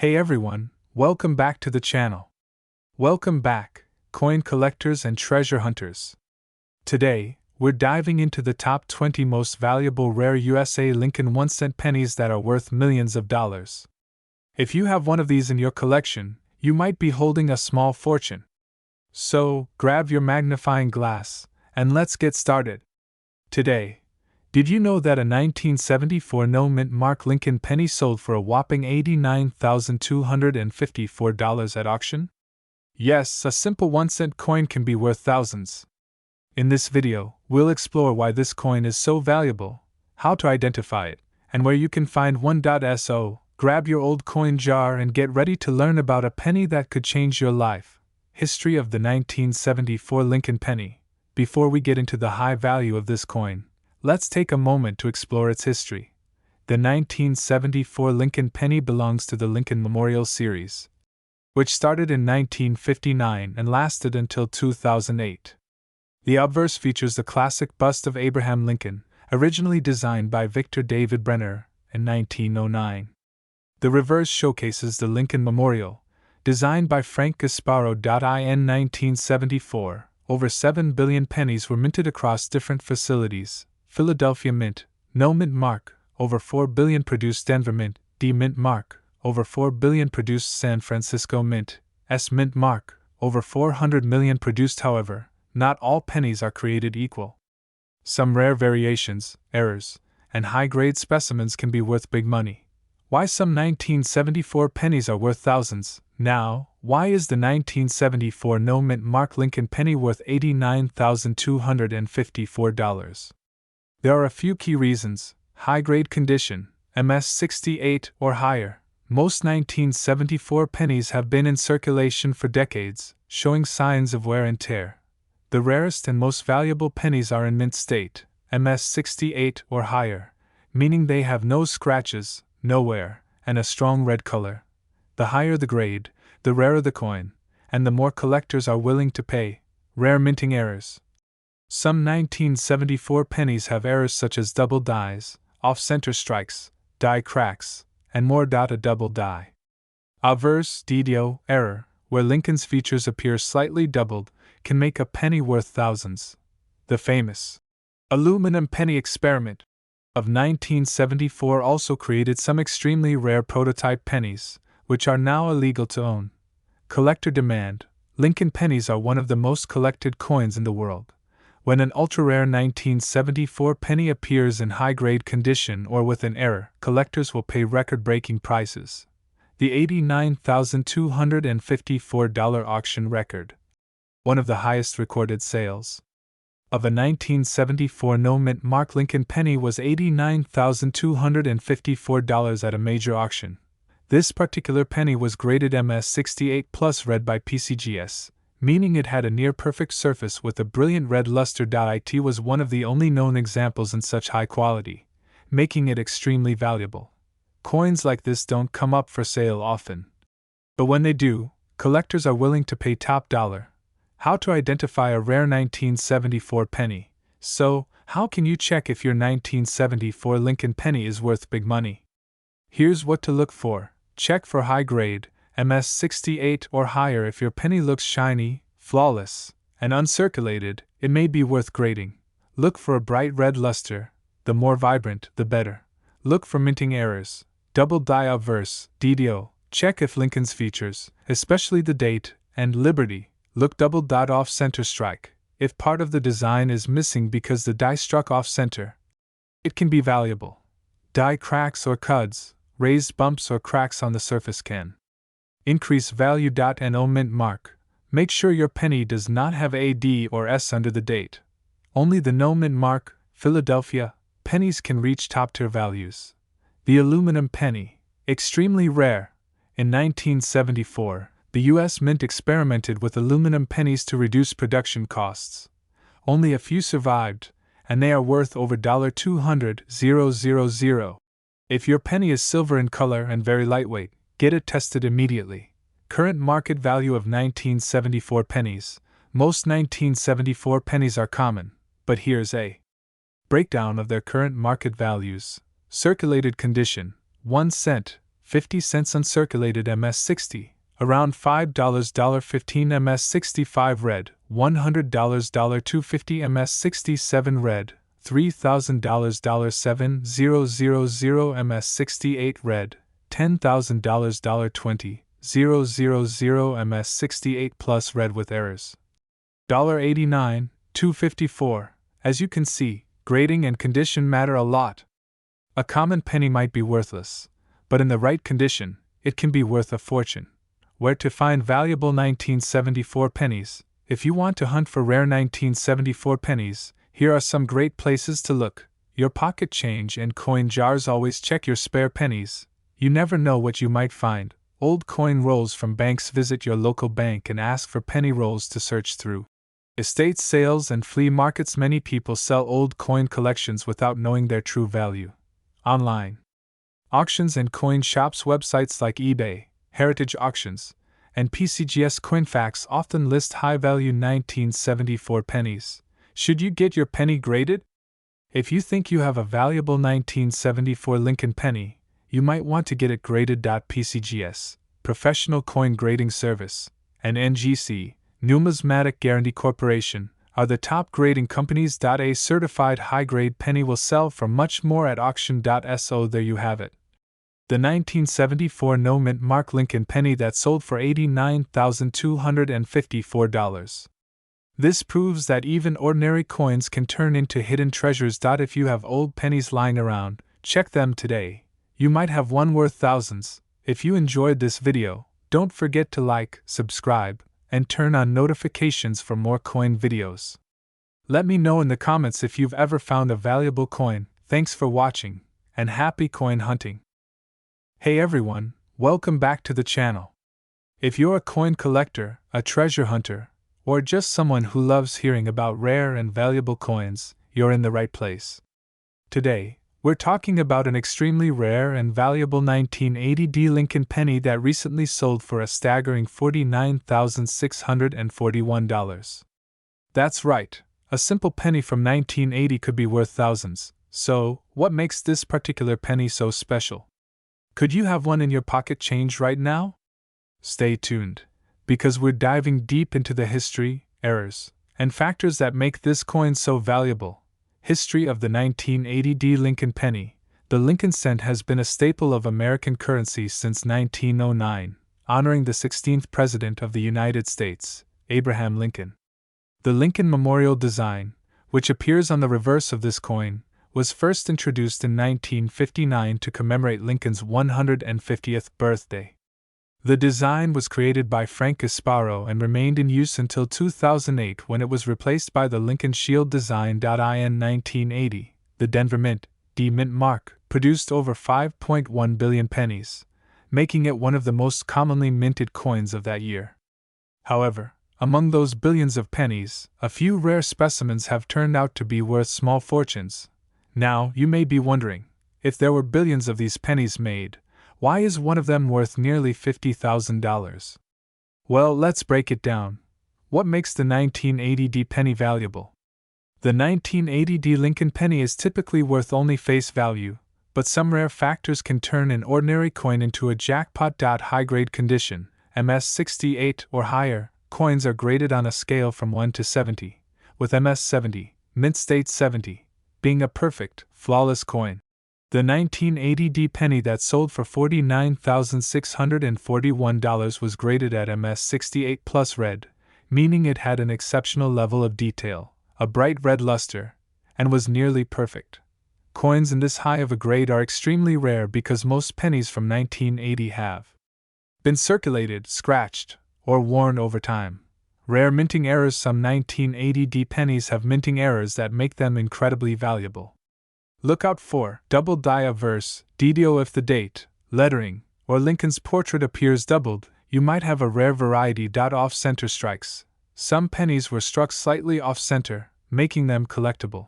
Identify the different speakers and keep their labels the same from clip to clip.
Speaker 1: Hey everyone, welcome back to the channel. Welcome back, coin collectors and treasure hunters. Today, we're diving into the top 20 most valuable rare USA Lincoln 1-cent pennies that are worth millions of dollars. If you have one of these in your collection, you might be holding a small fortune. So, grab your magnifying glass, and let's get started. Today, did you know that a 1974 no-mint mark Lincoln penny sold for a whopping $89,254 at auction? Yes, a simple 1-cent coin can be worth thousands. In this video, we'll explore why this coin is so valuable, how to identify it, and where you can find one. So, grab your old coin jar and get ready to learn about a penny that could change your life. History of the 1974 Lincoln penny. Before we get into the high value of this coin, let's take a moment to explore its history. The 1974 Lincoln penny belongs to the Lincoln Memorial series, which started in 1959 and lasted until 2008. The obverse features the classic bust of Abraham Lincoln, originally designed by Victor David Brenner in 1909. The reverse showcases the Lincoln Memorial, designed by Frank Gasparo. In 1974, over 7 billion pennies were minted across different facilities. Philadelphia Mint, no mint mark, over 4 billion produced. Denver Mint, D mint mark, over 4 billion produced. San Francisco Mint, S mint mark, over 400 million produced. However, not all pennies are created equal. Some rare variations, errors, and high-grade specimens can be worth big money. Why some 1974 pennies are worth thousands? Now, why is the 1974 no mint mark Lincoln penny worth $89,254? There are a few key reasons. High-grade condition, MS 68 or higher. Most 1974 pennies have been in circulation for decades, showing signs of wear and tear. The rarest and most valuable pennies are in mint state, MS 68 or higher, meaning they have no scratches, no wear, and a strong red color. The higher the grade, the rarer the coin, and the more collectors are willing to pay. Rare minting errors. Some 1974 pennies have errors such as double dies, off-center strikes, die cracks, and more. A double die. Obverse DDO error, where Lincoln's features appear slightly doubled, can make a penny worth thousands. The famous aluminum penny experiment of 1974 also created some extremely rare prototype pennies, which are now illegal to own. Collector demand. Lincoln pennies are one of the most collected coins in the world. When an ultra-rare 1974 penny appears in high-grade condition or with an error, collectors will pay record-breaking prices. The $89,254 auction record, one of the highest recorded sales of a 1974 no-mint mark Lincoln penny, was $89,254 at a major auction. This particular penny was graded MS 68 plus red by PCGS, meaning it had a near-perfect surface with a brilliant red luster. It was one of the only known examples in such high quality, making it extremely valuable. Coins like this don't come up for sale often. But when they do, collectors are willing to pay top dollar. How to identify a rare 1974 penny? So, how can you check if your 1974 Lincoln penny is worth big money? Here's what to look for. Check for high grade, MS 68 or higher. If your penny looks shiny, flawless, and uncirculated, it may be worth grading. Look for a bright red luster. The more vibrant, the better. Look for minting errors. Double die obverse, DDO. Check if Lincoln's features, especially the date and Liberty, look double dot off center strike. If part of the design is missing because the die struck off center, it can be valuable. Die cracks or cuds, raised bumps or cracks on the surface can increase value. No mint mark. Make sure your penny does not have a D or S under the date. Only the no mint mark, Philadelphia, pennies can reach top tier values. The aluminum penny, extremely rare. In 1974, the U.S. Mint experimented with aluminum pennies to reduce production costs. Only a few survived, and they are worth over $200,000. If your penny is silver in color and very lightweight, get it tested immediately. Current market value of 1974 pennies. Most 1974 pennies are common, but here's a breakdown of their current market values. Circulated condition, 1 cent, 50 cents uncirculated MS60, around $5 $15 MS65 red, $100 $250 MS67 red, $3,000 $7000 MS68 red, $10,000 $20,000 MS68 plus red with errors. $89, $254. As you can see, grading and condition matter a lot. A common penny might be worthless, but in the right condition, it can be worth a fortune. Where to find valuable 1974 pennies? If you want to hunt for rare 1974 pennies, here are some great places to look. Your pocket change and coin jars. Always check your spare pennies. You never know what you might find. Old coin rolls from banks. Visit your local bank and ask for penny rolls to search through. Estate sales and flea markets. Many people sell old coin collections without knowing their true value. Online auctions and coin shops. Websites like eBay, Heritage Auctions, and PCGS Coinfax often list high-value 1974 pennies. Should you get your penny graded? If you think you have a valuable 1974 Lincoln penny, you might want to get it graded. PCGS, Professional Coin Grading Service, and NGC, Numismatic Guarantee Corporation, are the top grading companies. A certified high-grade penny will sell for much more at auction.so. There you have it. The 1974 no mint mark Lincoln penny that sold for $89,254. This proves that even ordinary coins can turn into hidden treasures. If you have old pennies lying around, check them today. You might have one worth thousands. If you enjoyed this video, don't forget to like, subscribe, and turn on notifications for more coin videos. Let me know in the comments if you've ever found a valuable coin. Thanks for watching, and happy coin hunting. Hey everyone, welcome back to the channel. If you're a coin collector, a treasure hunter, or just someone who loves hearing about rare and valuable coins, you're in the right place. Today, we're talking about an extremely rare and valuable 1980 Lincoln penny that recently sold for a staggering $49,641. That's right, a simple penny from 1980 could be worth thousands. So, what makes this particular penny so special? Could you have one in your pocket change right now? Stay tuned, because we're diving deep into the history, errors, and factors that make this coin so valuable. History of the 1980 Lincoln penny. The Lincoln cent has been a staple of American currency since 1909, honoring the 16th President of the United States, Abraham Lincoln. The Lincoln Memorial design, which appears on the reverse of this coin, was first introduced in 1959 to commemorate Lincoln's 150th birthday. The design was created by Frank Gasparo and remained in use until 2008 when it was replaced by the Lincoln Shield design. In 1980, the Denver Mint, D-Mint mark, produced over 5.1 billion pennies, making it one of the most commonly minted coins of that year. However, among those billions of pennies, a few rare specimens have turned out to be worth small fortunes. Now, you may be wondering, if there were billions of these pennies made, why is one of them worth nearly $50,000? Well, let's break it down. What makes the 1980 penny valuable? The 1980 Lincoln penny is typically worth only face value, but some rare factors can turn an ordinary coin into a jackpot. High-grade condition, MS68 or higher, coins are graded on a scale from 1 to 70, with MS70, mint state 70, being a perfect, flawless coin. The 1980 penny that sold for $49,641 was graded at MS68 plus red, meaning it had an exceptional level of detail, a bright red luster, and was nearly perfect. Coins in this high of a grade are extremely rare because most pennies from 1980 have been circulated, scratched, or worn over time. Rare minting errors. Some 1980 pennies have minting errors that make them incredibly valuable. Look out for double die verse, DDO. If the date, lettering, or Lincoln's portrait appears doubled, you might have a rare variety. Off-center strikes. Some pennies were struck slightly off-center, making them collectible.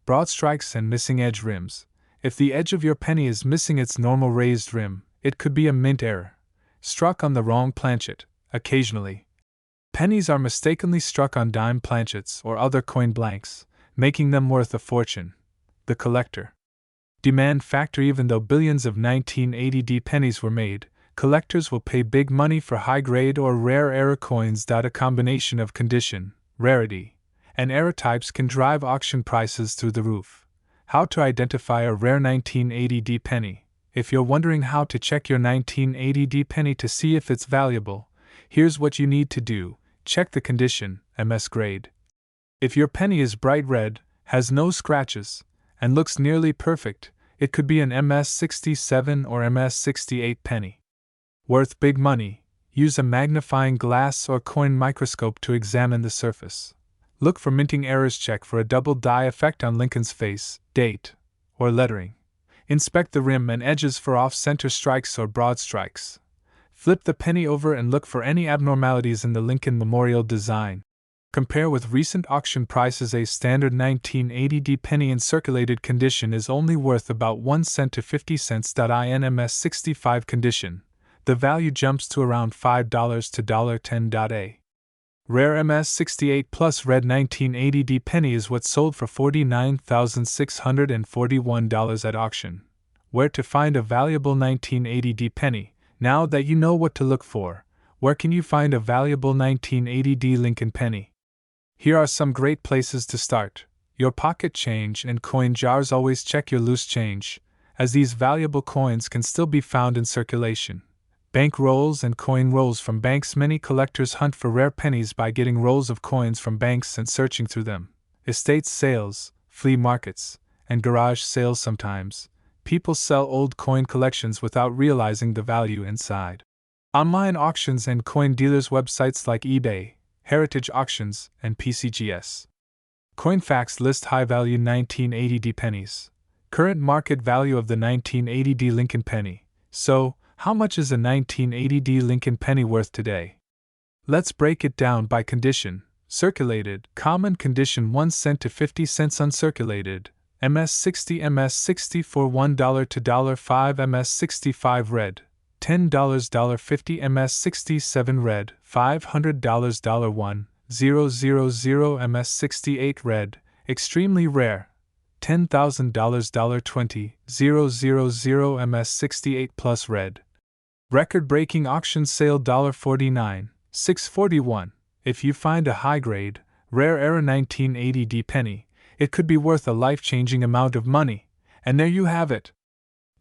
Speaker 1: Broad strikes and missing edge rims. If the edge of your penny is missing its normal raised rim, it could be a mint error. Struck on the wrong planchet. Occasionally, pennies are mistakenly struck on dime planchets or other coin blanks, making them worth a fortune. The collector. Demand factor. Even though billions of 1980D pennies were made, collectors will pay big money for high-grade or rare era coins. A combination of condition, rarity, and era types can drive auction prices through the roof. How to identify a rare 1980D penny? If you're wondering how to check your 1980D penny to see if it's valuable, here's what you need to do. Check the condition, MS grade. If your penny is bright red, has no scratches, and looks nearly perfect, it could be an MS67 or MS68 penny. Worth big money. Use a magnifying glass or coin microscope to examine the surface. Look for minting errors. Check for a double die effect on Lincoln's face, date, or lettering. Inspect the rim and edges for off-center strikes or broad strikes. Flip the penny over and look for any abnormalities in the Lincoln Memorial design. Compare with recent auction prices. A standard 1980D penny in circulated condition is only worth about 1 cent to 50 cents. In MS65 condition, the value jumps to around $5 to $10. A rare MS68 plus red 1980D penny is what sold for $49,641 at auction. Where to find a valuable 1980D penny? Now that you know what to look for, where can you find a valuable 1980D Lincoln penny? Here are some great places to start. Your pocket change and coin jars. Always check your loose change, as these valuable coins can still be found in circulation. Bank rolls and coin rolls from banks. Many collectors hunt for rare pennies by getting rolls of coins from banks and searching through them. Estate sales, flea markets, and garage sales. Sometimes, people sell old coin collections without realizing the value inside. Online auctions and coin dealers' websites like eBay, Heritage Auctions, and PCGS. Coinfax list high-value 1980D pennies. Current market value of the 1980D Lincoln penny. So, how much is a 1980D Lincoln penny worth today? Let's break it down by condition. Circulated, common condition 1 cent to 50 cents. Uncirculated, MS60 MS60 for $1 to $5. MS65 red, $10 $50. MS67 red, $500 $1 000. MS68 red, extremely rare, $10,000 $20 000. MS68 plus red, record-breaking auction sale $49 641. If you find a high-grade, rare era 1980D penny, it could be worth a life-changing amount of money. And there you have it.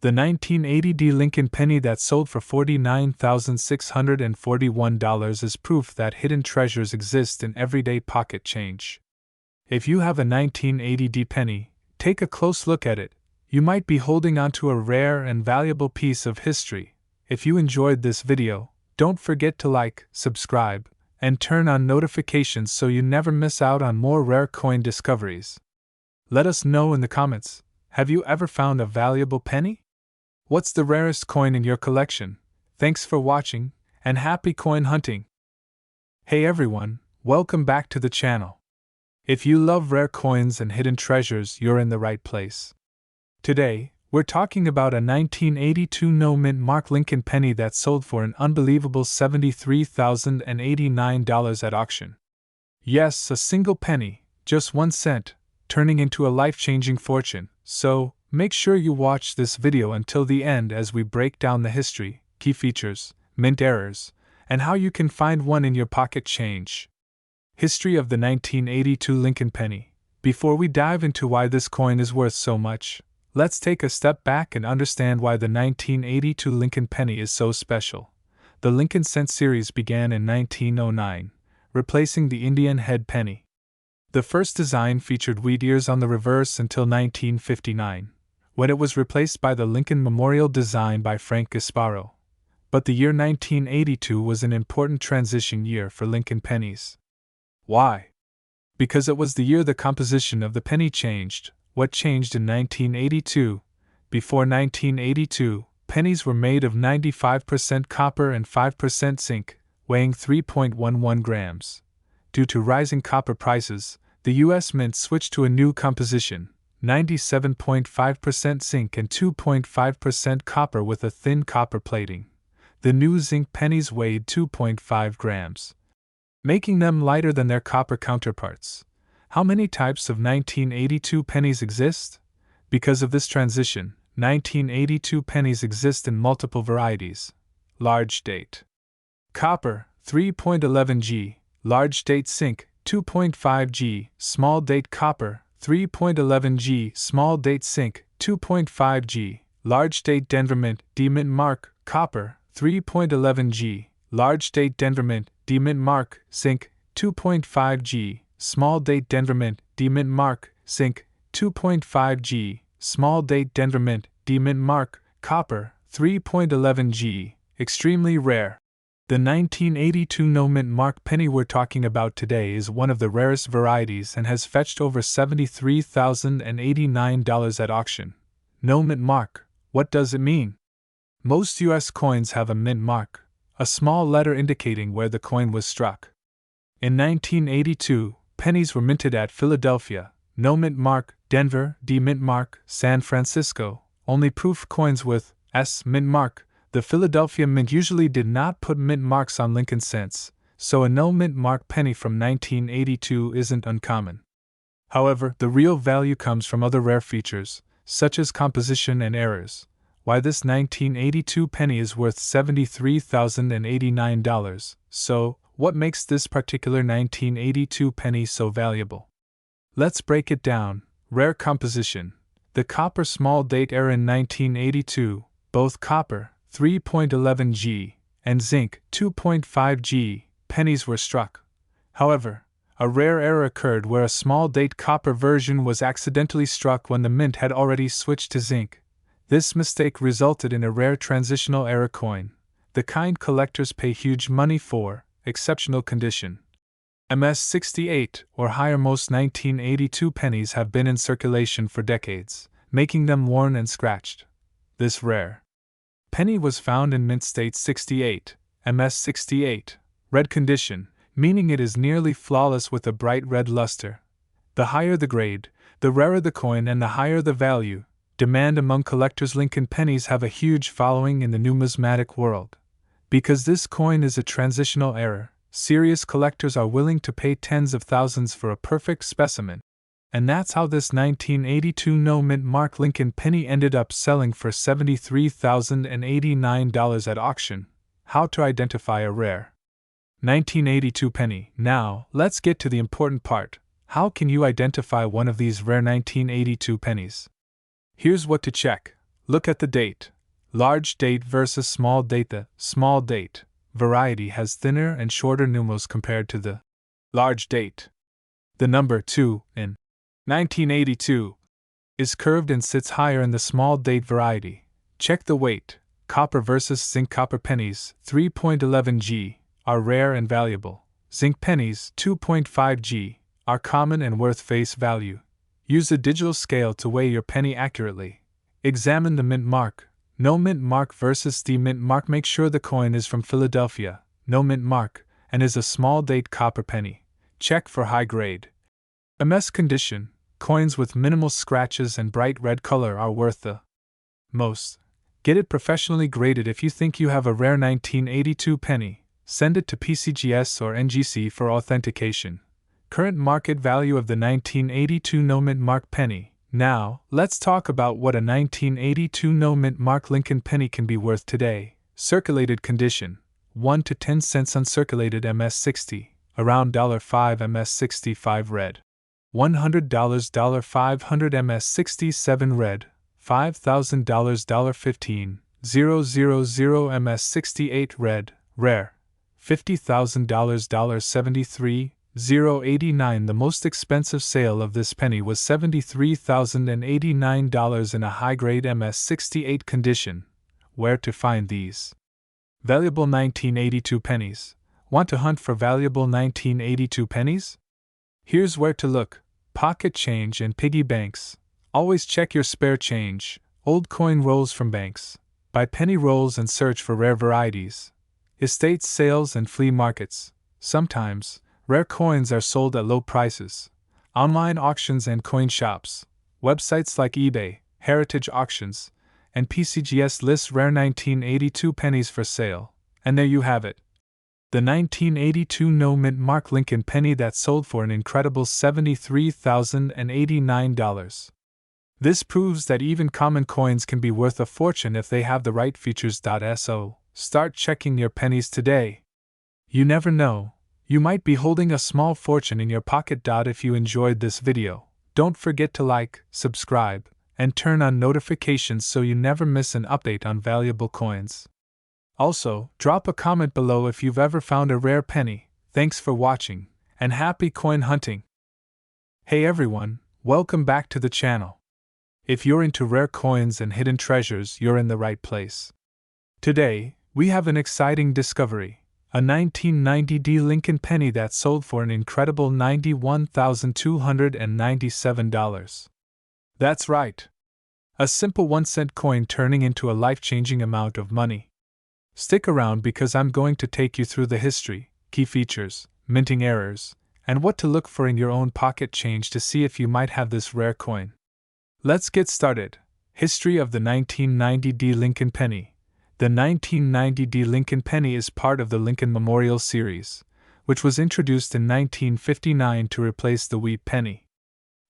Speaker 1: The 1980D Lincoln penny that sold for $49,641 is proof that hidden treasures exist in everyday pocket change. If you have a 1980D penny, take a close look at it. You might be holding onto a rare and valuable piece of history. If you enjoyed this video, don't forget to like, subscribe, and turn on notifications so you never miss out on more rare coin discoveries. Let us know in the comments, have you ever found a valuable penny? What's the rarest coin in your collection? Thanks for watching, and happy coin hunting! Hey everyone, welcome back to the channel. If you love rare coins and hidden treasures, you're in the right place. Today, we're talking about a 1982 no-mint mark Lincoln penny that sold for an unbelievable $73,089 at auction. Yes, a single penny, just 1 cent, turning into a life-changing fortune. So, make sure you watch this video until the end as we break down the history, key features, mint errors, and how you can find one in your pocket change. History of the 1982 Lincoln penny. Before we dive into why this coin is worth so much, let's take a step back and understand why the 1982 Lincoln penny is so special. The Lincoln Cent series began in 1909, replacing the Indian head penny. The first design featured wheat ears on the reverse until 1959, when it was replaced by the Lincoln Memorial design by Frank Gasparo. But the year 1982 was an important transition year for Lincoln pennies. Why? Because it was the year the composition of the penny changed. What changed in 1982? Before 1982, pennies were made of 95% copper and 5% zinc, weighing 3.11 grams. Due to rising copper prices, the U.S. Mint switched to a new composition, 97.5% zinc and 2.5% copper with a thin copper plating. The new zinc pennies weighed 2.5 grams, making them lighter than their copper counterparts. How many types of 1982 pennies exist? Because of this transition, 1982 pennies exist in multiple varieties. Large date copper 3.11 G, large date zinc 2.5 G, small date copper 3.11 G, small date zinc 2.5 G, large date Denver Mint D Mint mark copper 3.11 G, large date Denver Mint D Mint mark zinc 2.5 G, small date Denver Mint D Mint mark zinc 2.5 G, small date Denver Mint D Mint mark copper 3.11 G, extremely rare. The 1982 no mint mark penny we're talking about today is one of the rarest varieties and has fetched over $73,089 at auction. No mint mark, what does it mean? Most US coins have a mint mark, a small letter indicating where the coin was struck. In 1982, pennies were minted at Philadelphia, no mint mark, Denver, D mint mark, San Francisco, only proof coins with S mint mark. The Philadelphia Mint usually did not put mint marks on Lincoln cents, so a no mint mark penny from 1982 isn't uncommon. However, the real value comes from other rare features, such as composition and errors. Why this 1982 penny is worth $73,089. So, what makes this particular 1982 penny so valuable? Let's break it down. Rare composition. The copper small date era in 1982, both copper 3.11 G and zinc 2.5 G pennies were struck. However, a rare error occurred where a small date copper version was accidentally struck when the mint had already switched to zinc. This mistake resulted in a rare transitional error coin, the kind collectors pay huge money for, exceptional condition. MS-68 or higher. Most 1982 pennies have been in circulation for decades, making them worn and scratched. This rare penny was found in mint state 68, MS-68, red condition, meaning it is nearly flawless with a bright red luster. The higher the grade, the rarer the coin and the higher the value. Demand among collectors. Lincoln pennies have a huge following in the numismatic world. Because this coin is a transitional error, serious collectors are willing to pay tens of thousands for a perfect specimen. And that's how this 1982 no mint mark Lincoln penny ended up selling for $73,089 at auction. How to identify a rare 1982 penny. Now, let's get to the important part. How can you identify one of these rare 1982 pennies? Here's what to check. Look at the date. Large date versus small date. The small date variety has thinner and shorter numerals compared to the large date. The number 2 in 1982 is curved and sits higher in the small date variety. Check the weight. Copper versus zinc. Copper pennies 3.11 G are rare and valuable. Zinc pennies 2.5 G are common and worth face value. Use a digital scale to weigh your penny accurately. Examine the mint mark. No mint mark versus the mint mark. Make sure the coin is from Philadelphia, no mint mark, and is a small date copper penny. Check for high grade. MS condition. Coins with minimal scratches and bright red color are worth the most. Get it professionally graded. If you think you have a rare 1982 penny, send it to PCGS or NGC for authentication. Current market value of the 1982 no mint mark penny. Now, let's talk about what a 1982 no mint mark Lincoln penny can be worth today. Circulated condition 1 to 10 cents. Uncirculated MS-60, around $5. MS-65 red. $100 $500. MS-67 red. $5,000 $15. 000. MS-68 red, rare. $50,000 $73. 089. The most expensive sale of this penny was $73,089 in a high-grade MS-68 condition. Where to find these valuable 1982 pennies? Want to hunt for valuable 1982 pennies? Here's where to look. Pocket change and piggy banks. Always check your spare change. Old coin rolls from banks. Buy penny rolls and search for rare varieties. Estate sales and flea markets. Sometimes, rare coins are sold at low prices. Online auctions and coin shops. Websites like eBay, Heritage Auctions, and PCGS list rare 1982 pennies for sale. And there you have it. The 1982 no mint mark Lincoln penny that sold for an incredible $73,089. This proves that even common coins can be worth a fortune if they have the right features. So, start checking your pennies today. You never know, you might be holding a small fortune in your pocket. If you enjoyed this video, don't forget to like, subscribe, and turn on notifications so you never miss an update on valuable coins. Also, drop a comment below if you've ever found a rare penny. Thanks for watching, and happy coin hunting! Hey everyone, welcome back to the channel. If you're into rare coins and hidden treasures, you're in the right place. Today, we have an exciting discovery. A 1990 Lincoln penny that sold for an incredible $91,297. That's right. A simple 1-cent coin turning into a life-changing amount of money. Stick around because I'm going to take you through the history, key features, minting errors, and what to look for in your own pocket change to see if you might have this rare coin. Let's get started. History of the 1990 Lincoln penny. The 1990 Lincoln penny is part of the Lincoln Memorial series, which was introduced in 1959 to replace the wheat penny.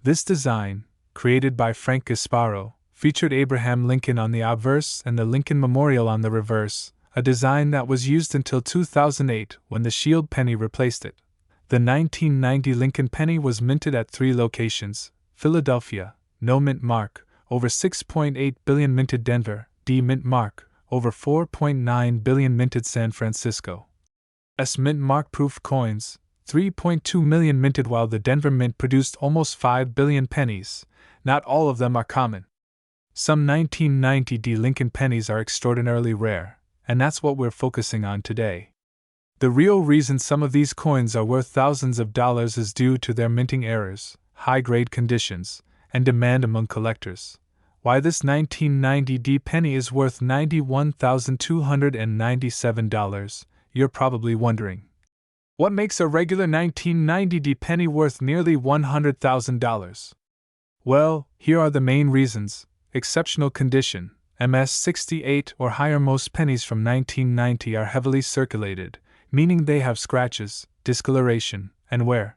Speaker 1: This design, created by Frank Gasparo, featured Abraham Lincoln on the obverse and the Lincoln Memorial on the reverse, a design that was used until 2008 when the Shield penny replaced it. The 1990 Lincoln penny was minted at 3 locations: Philadelphia, no mint mark, over 6.8 billion minted; Denver, D mint mark, over 4.9 billion minted; San Francisco, S mint mark proof coins, 3.2 million minted. While the Denver mint produced almost 5 billion pennies, not all of them are common. Some 1990 Lincoln pennies are extraordinarily rare, and that's what we're focusing on today. The real reason some of these coins are worth thousands of dollars is due to their minting errors, high-grade conditions, and demand among collectors. Why this 1990 penny is worth $91,297, you're probably wondering. What makes a regular 1990 penny worth nearly $100,000? Well, here are the main reasons. Exceptional condition, MS 68 or higher. Most pennies from 1990 are heavily circulated, meaning they have scratches, discoloration, and wear.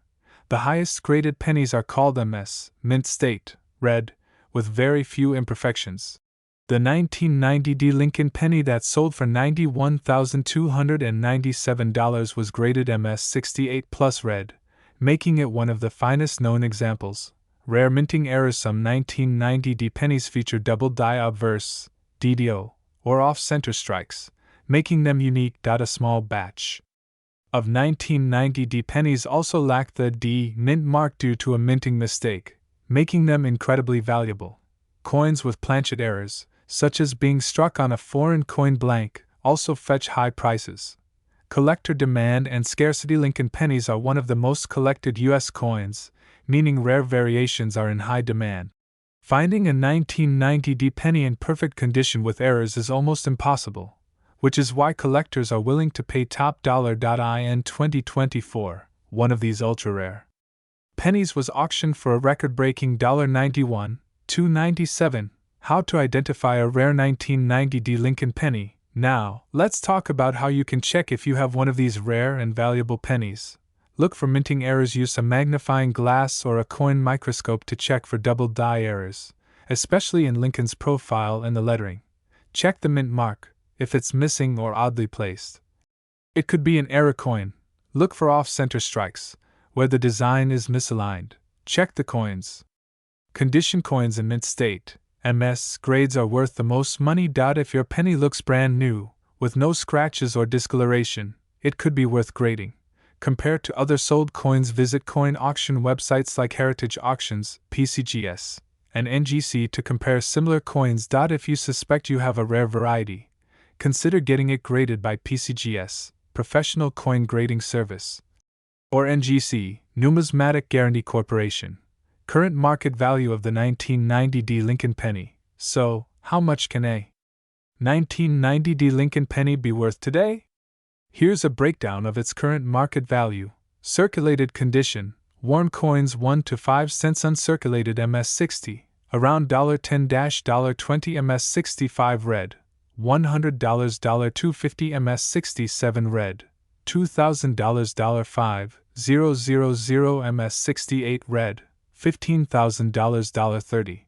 Speaker 1: The highest graded pennies are called MS, mint state, red, with very few imperfections. The 1990 Lincoln penny that sold for $91,297 was graded MS 68 plus red, making it one of the finest known examples. Rare minting errors. Some 1990 pennies feature double die obverse, DDO, or off-center strikes, making them unique. A small batch of 1990 pennies also lack the D mint mark due to a minting mistake, making them incredibly valuable. Coins with planchet errors, such as being struck on a foreign coin blank, also fetch high prices. Collector demand and scarcity. Lincoln pennies are one of the most collected U.S. coins, meaning rare variations are in high demand. Finding a 1990 penny in perfect condition with errors is almost impossible, which is why collectors are willing to pay top dollar. In 2024, one of these ultra-rare pennies was auctioned for a record-breaking $91,297. How to identify a rare 1990 Lincoln penny. Now, let's talk about how you can check if you have one of these rare and valuable pennies. Look for minting errors. Use a magnifying glass or a coin microscope to check for double die errors, especially in Lincoln's profile and the lettering. Check the mint mark, if it's missing or oddly placed. It could be an error coin. Look for off-center strikes, where the design is misaligned. Check the coins condition. Coins in mint state, MS grades, are worth the most money. If your penny looks brand new, with no scratches or discoloration, it could be worth grading. Compared to other sold coins, visit coin auction websites like Heritage Auctions, PCGS, and NGC to compare similar coins. If you suspect you have a rare variety, consider getting it graded by PCGS, Professional Coin Grading Service, or NGC, Numismatic Guarantee Corporation. Current market value of the 1990 Lincoln penny. So, how much can a 1990 Lincoln penny be worth today? Here's a breakdown of its current market value. Circulated condition: worn coins 1 to 5 cents. Uncirculated MS 60, around $10 $20. MS 65 red, $100 $250. MS 67 red, $2,000 $5,000. MS 68 red, $15,000 $30.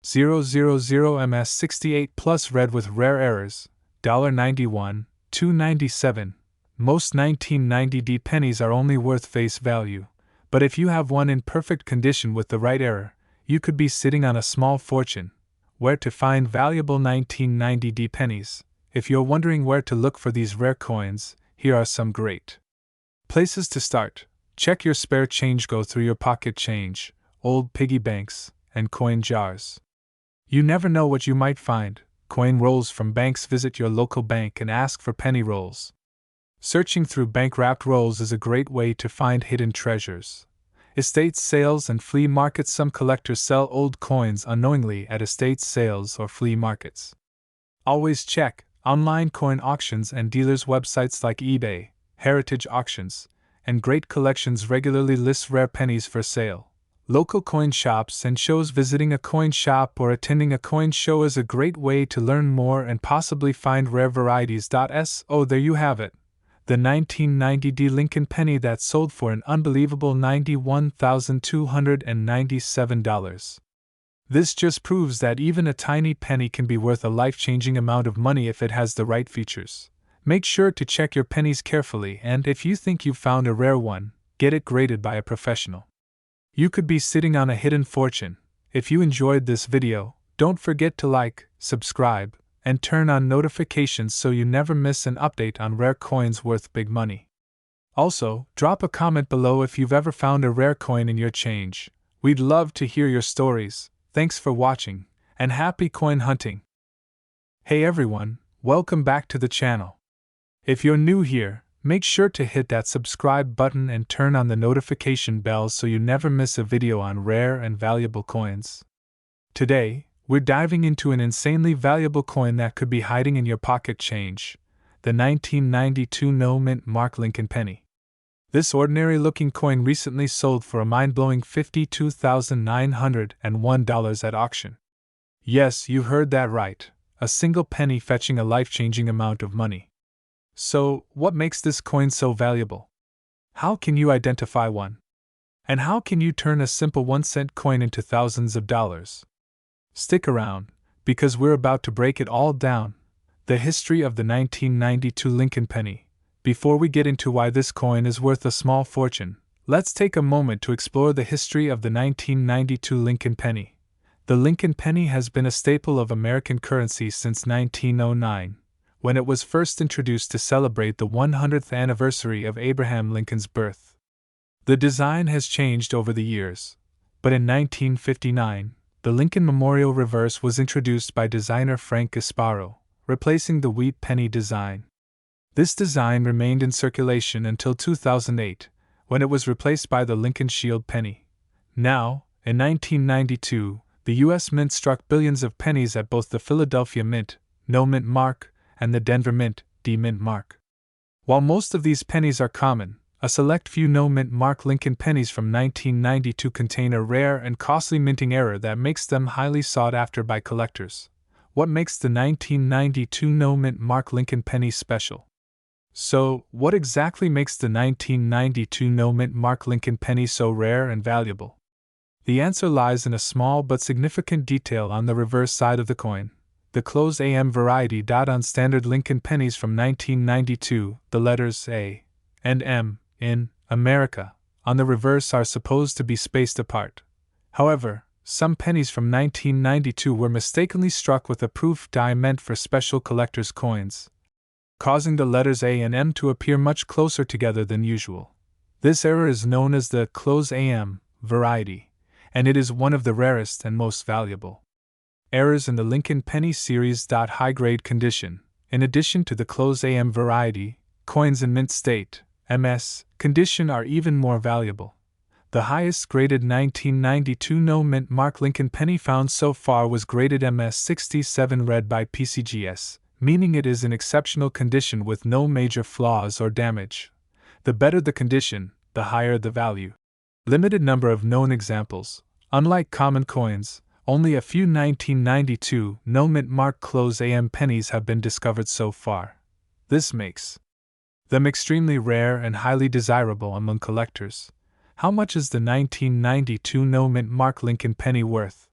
Speaker 1: 000 MS68 plus red with rare errors, $1.91, $2.97. Most 1990D pennies are only worth face value, but if you have one in perfect condition with the right error, you could be sitting on a small fortune. Where to find valuable 1990D pennies? If you're wondering where to look for these rare coins, here are some great places to start. Check your spare change. Go through your pocket change, old piggy banks, and coin jars. You never know what you might find. Coin rolls from banks. Visit your local bank and ask for penny rolls. Searching through bank-wrapped rolls is a great way to find hidden treasures. Estate sales and flea markets. Some collectors sell old coins unknowingly at estate sales or flea markets. Always check online coin auctions and dealers' websites like eBay, Heritage Auctions, and Great Collections regularly list rare pennies for sale. Local coin shops and shows. Visiting a coin shop or attending a coin show is a great way to learn more and possibly find rare varieties. So there you have it. The 1990D Lincoln penny that sold for an unbelievable $91,297. This just proves that even a tiny penny can be worth a life-changing amount of money if it has the right features. Make sure to check your pennies carefully, and if you think you've found a rare one, get it graded by a professional. You could be sitting on a hidden fortune. If you enjoyed this video, don't forget to like, subscribe, and turn on notifications so you never miss an update on rare coins worth big money. Also, drop a comment below if you've ever found a rare coin in your change. We'd love to hear your stories. Thanks for watching, and happy coin hunting! Hey everyone, welcome back to the channel. If you're new here, make sure to hit that subscribe button and turn on the notification bell so you never miss a video on rare and valuable coins. Today, we're diving into an insanely valuable coin that could be hiding in your pocket change, the 1992 No Mint Mark Lincoln penny. This ordinary-looking coin recently sold for a mind-blowing $52,901 at auction. Yes, you heard that right, a single penny fetching a life-changing amount of money. So, what makes this coin so valuable? How can you identify one? And how can you turn a simple 1-cent coin into thousands of dollars? Stick around, because we're about to break it all down. The history of the 1992 Lincoln penny. Before we get into why this coin is worth a small fortune, let's take a moment to explore the history of the 1992 Lincoln penny. The Lincoln penny has been a staple of American currency since 1909, when it was first introduced to celebrate the 100th anniversary of Abraham Lincoln's birth. The design has changed over the years, but in 1959, the Lincoln Memorial Reverse was introduced by designer Frank Gasparo, replacing the wheat penny design. This design remained in circulation until 2008, when it was replaced by the Lincoln Shield penny. Now, in 1992, the U.S. Mint struck billions of pennies at both the Philadelphia Mint, No Mint Mark, and the Denver Mint, D Mint Mark. While most of these pennies are common, a select few No Mint Mark Lincoln pennies from 1992 contain a rare and costly minting error that makes them highly sought after by collectors. What makes the 1992 No Mint Mark Lincoln penny special? So, what exactly makes the 1992 No Mint Mark Lincoln penny so rare and valuable? The answer lies in a small but significant detail on the reverse side of the coin. The closed AM variety. On standard Lincoln pennies from 1992, the letters A and M in America on the reverse are supposed to be spaced apart. However, some pennies from 1992 were mistakenly struck with a proof die meant for special collectors' coins, causing the letters A and M to appear much closer together than usual. This error is known as the close AM variety, and it is one of the rarest and most valuable errors in the Lincoln penny series. High-grade condition. In addition to the close AM variety, coins in mint state, MS, condition are even more valuable. The highest graded 1992 No Mint Mark Lincoln penny found so far was graded MS 67 red by PCGS, meaning it is in exceptional condition with no major flaws or damage. The better the condition, the higher the value. Limited number of known examples. Unlike common coins, only a few 1992 No Mint Mark close AM pennies have been discovered so far. This makes them extremely rare and highly desirable among collectors. How much is the 1992 No Mint Mark Lincoln penny worth?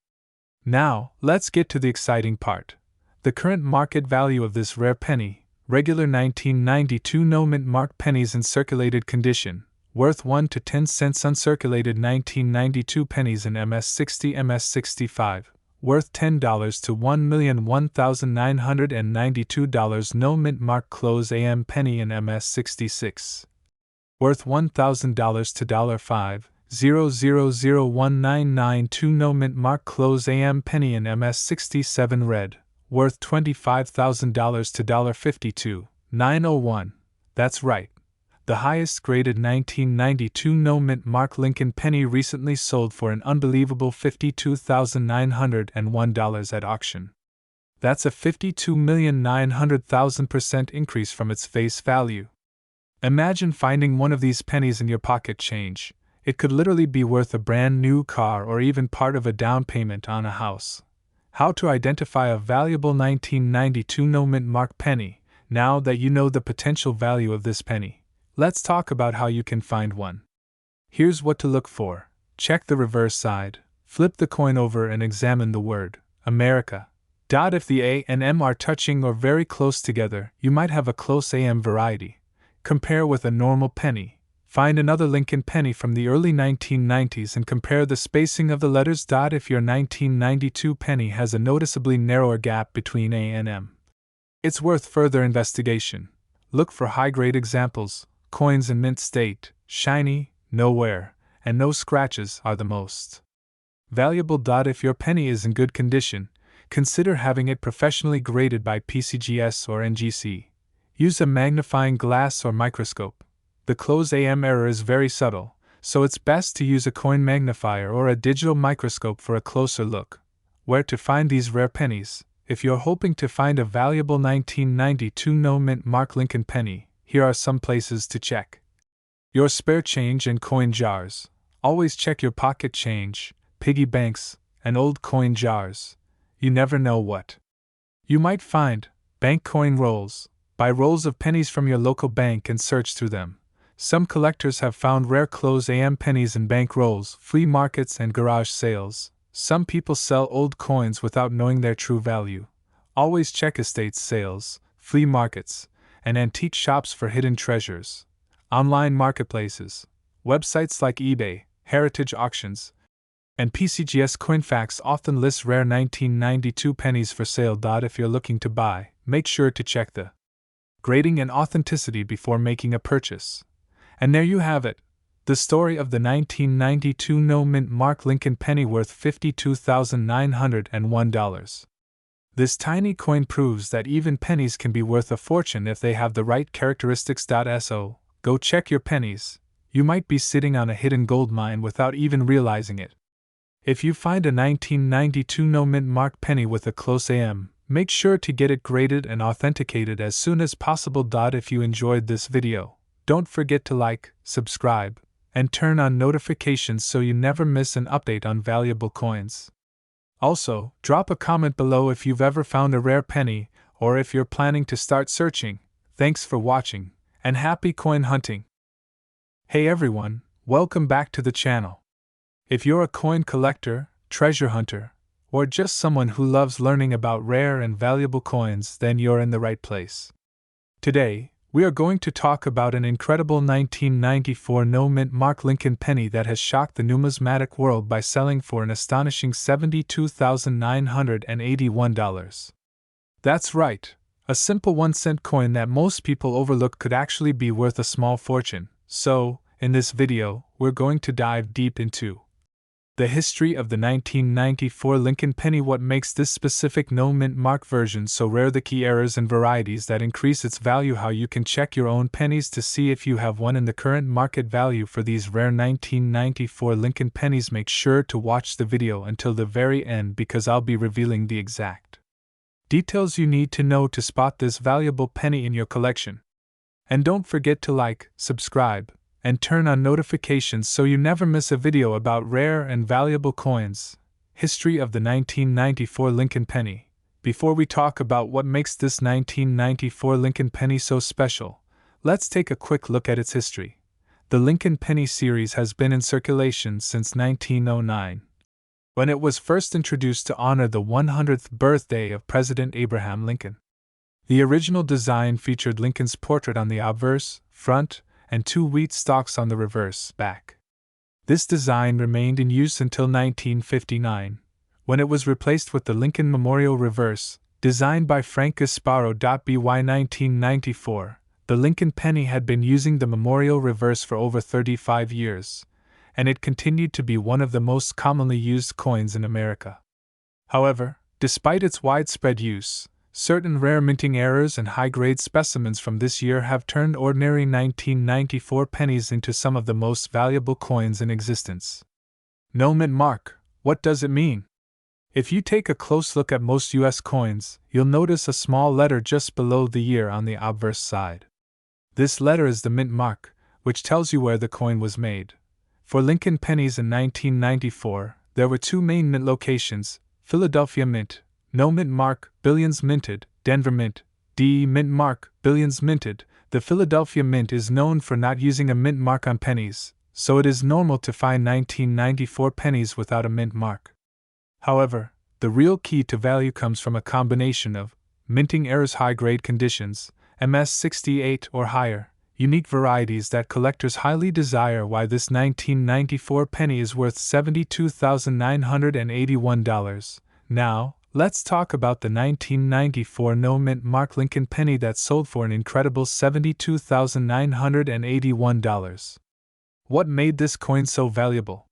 Speaker 1: Now, let's get to the exciting part. The current market value of this rare penny, regular 1992 no-mint mark pennies in circulated condition, worth 1 to 10 cents uncirculated 1992 pennies in MS60 MS65, worth $10 to $1,001,992 no-mint mark close AM penny in MS66, worth $1,000 to $5,0001992 no-mint mark close AM penny in MS67 red, worth $25,000 to $52,901. That's right. The highest graded 1992 no-mint mark Lincoln penny recently sold for an unbelievable $52,901 at auction. That's a 52,900,000% increase from its face value. Imagine finding one of these pennies in your pocket change. It could literally be worth a brand new car or even part of a down payment on a house. How to identify a valuable 1992 no-mint mark penny. Now that you know the potential value of this penny, let's talk about how you can find one. Here's what to look for. Check the reverse side. Flip the coin over and examine the word America. If the A and M are touching or very close together, you might have a close AM variety. Compare with a normal penny. Find another Lincoln penny from the early 1990s and compare the spacing of the letters. If your 1992 penny has a noticeably narrower gap between A and M, it's worth further investigation. Look for high-grade examples. Coins in mint state, shiny, no wear, and no scratches are the most valuable. If your penny is in good condition, consider having it professionally graded by PCGS or NGC. Use a magnifying glass or microscope. The close AM error is very subtle, so it's best to use a coin magnifier or a digital microscope for a closer look. Where to find these rare pennies? If you're hoping to find a valuable 1992 no-mint mark Lincoln penny, here are some places to check. Your spare change and coin jars. Always check your pocket change, piggy banks, and old coin jars. You never know what you might find. Bank coin rolls. Buy rolls of pennies from your local bank and search through them. Some collectors have found rare close AM pennies in bank rolls, flea markets, and garage sales. Some people sell old coins without knowing their true value. Always check estate sales, flea markets, and antique shops for hidden treasures. Online marketplaces. Websites like eBay, Heritage Auctions, and PCGS Coinfax often list rare 1992 pennies for sale. If you're looking to buy, make sure to check the grading and authenticity before making a purchase. And there you have it, the story of the 1992 no-mint mark Lincoln penny worth $52,901. This tiny coin proves that even pennies can be worth a fortune if they have the right characteristics. So, go check your pennies. You might be sitting on a hidden gold mine without even realizing it. If you find a 1992 no-mint mark penny with a close AM, make sure to get it graded and authenticated as soon as possible. If you enjoyed this video, don't forget to like, subscribe, and turn on notifications so you never miss an update on valuable coins. Also, drop a comment below if you've ever found a rare penny, or if you're planning to start searching. Thanks for watching, and happy coin hunting! Hey everyone, welcome back to the channel. If you're a coin collector, treasure hunter, or just someone who loves learning about rare and valuable coins, then you're in the right place. Today, we are going to talk about an incredible 1994 no-mint mark Lincoln penny that has shocked the numismatic world by selling for an astonishing $72,981. That's right, a simple 1-cent coin that most people overlook could actually be worth a small fortune. So, in this video, we're going to dive deep into the history of the 1994 Lincoln penny, what makes this specific no-mint mark version so rare, the key errors and varieties that increase its value, how you can check your own pennies to see if you have one in the current market value for these rare 1994 Lincoln pennies. Make sure to watch the video until the very end because I'll be revealing the exact details you need to know to spot this valuable penny in your collection. And don't forget to like, subscribe, and turn on notifications so you never miss a video about rare and valuable coins. History of the 1994 Lincoln penny. Before we talk about what makes this 1994 Lincoln penny so special, let's take a quick look at its history. The Lincoln penny series has been in circulation since 1909. when it was first introduced to honor the 100th birthday of President Abraham Lincoln. The original design featured Lincoln's portrait on the obverse, front, and 2 wheat stalks on the reverse, back. This design remained in use until 1959, when it was replaced with the Lincoln Memorial Reverse, designed by Frank Gasparo. By 1994, the Lincoln penny had been using the Memorial Reverse for over 35 years, and it continued to be one of the most commonly used coins in America. However, despite its widespread use, certain rare minting errors and high-grade specimens from this year have turned ordinary 1994 pennies into some of the most valuable coins in existence. No mint mark, what does it mean? If you take a close look at most U.S. coins, you'll notice a small letter just below the year on the obverse side. This letter is the mint mark, which tells you where the coin was made. For Lincoln pennies in 1994, there were 2 main mint locations: Philadelphia Mint, no mint mark, billions minted; Denver Mint, DE mint mark, billions minted. The Philadelphia Mint is known for not using a mint mark on pennies, so it is normal to find 1994 pennies without a mint mark. However, the real key to value comes from a combination of minting errors, high-grade conditions, MS68 or higher, unique varieties that collectors highly desire. Why this 1994 penny is worth $72,981. Now, let's talk about the 1994 no mint mark Lincoln penny that sold for an incredible $72,981. What made this coin so valuable?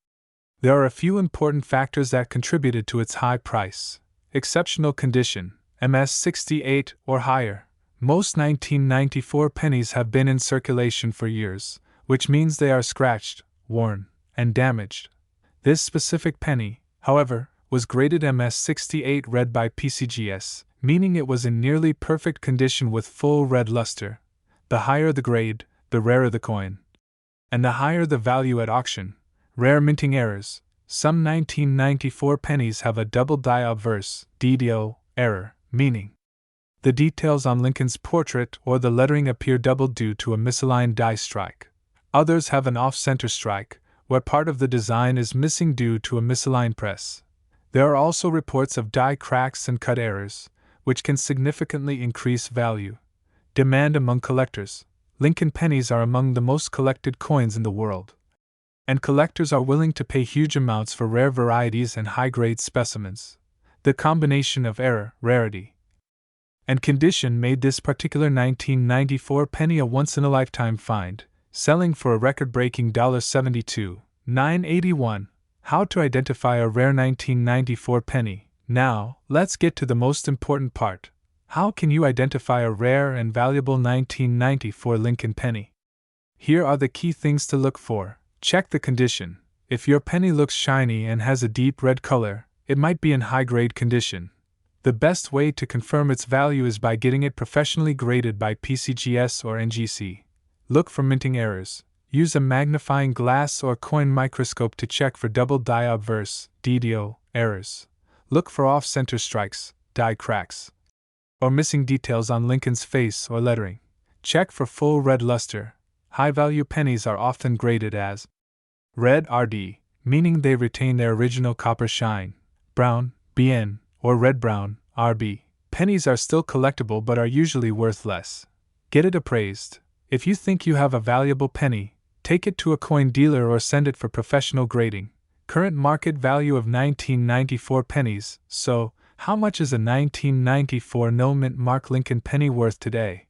Speaker 1: There are a few important factors that contributed to its high price. Exceptional condition, MS68 or higher. Most 1994 pennies have been in circulation for years, which means they are scratched, worn, and damaged. This specific penny, however, was graded MS68 red by PCGS, meaning it was in nearly perfect condition with full red luster. The higher the grade, the rarer the coin. And the higher the value at auction. Rare minting errors. Some 1994 pennies have a double die obverse (DDO) error, meaning the details on Lincoln's portrait or the lettering appear doubled due to a misaligned die strike. Others have an off-center strike, where part of the design is missing due to a misaligned press. There are also reports of die cracks and cut errors, which can significantly increase value. Demand among collectors. Lincoln pennies are among the most collected coins in the world, and collectors are willing to pay huge amounts for rare varieties and high-grade specimens. The combination of error, rarity, and condition made this particular 1994 penny a once-in-a-lifetime find, selling for a record-breaking $72,981. How to identify a rare 1994 penny. Now, let's get to the most important part. How can you identify a rare and valuable 1994 Lincoln penny? Here are the key things to look for. Check the condition. If your penny looks shiny and has a deep red color, it might be in high-grade condition. The best way to confirm its value is by getting it professionally graded by PCGS or NGC. Look for minting errors. Use a magnifying glass or coin microscope to check for double die obverse (DDO) errors. Look for off-center strikes, die cracks, or missing details on Lincoln's face or lettering. Check for full red luster. High-value pennies are often graded as red RD, meaning they retain their original copper shine, brown, BN, or red-brown, RB. Pennies are still collectible but are usually worth less. Get it appraised. If you think you have a valuable penny, take it to a coin dealer or send it for professional grading. Current market value of 1994 pennies. So, how much is a 1994 no mint mark Lincoln penny worth today?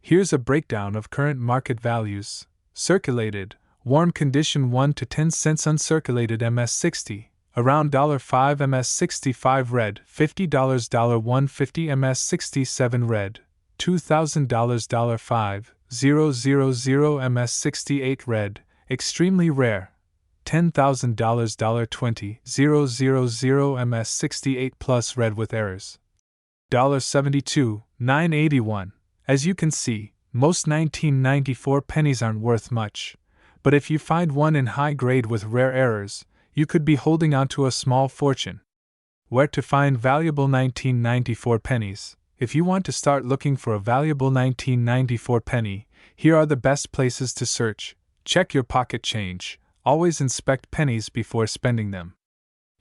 Speaker 1: Here's a breakdown of current market values. Circulated, worn condition 1 to 10 cents. Uncirculated MS60, around $5. MS65 red, $50. $150. MS67 red, $2,000. $5,000. MS68 red, extremely rare, $10,000. $20,000. MS68 plus red with errors, $72,981. As you can see, most 1994 pennies aren't worth much, but if you find one in high grade with rare errors, you could be holding on to a small fortune. Where to find valuable 1994 pennies? If you want to start looking for a valuable 1994 penny, here are the best places to search. Check your pocket change. Always inspect pennies before spending them.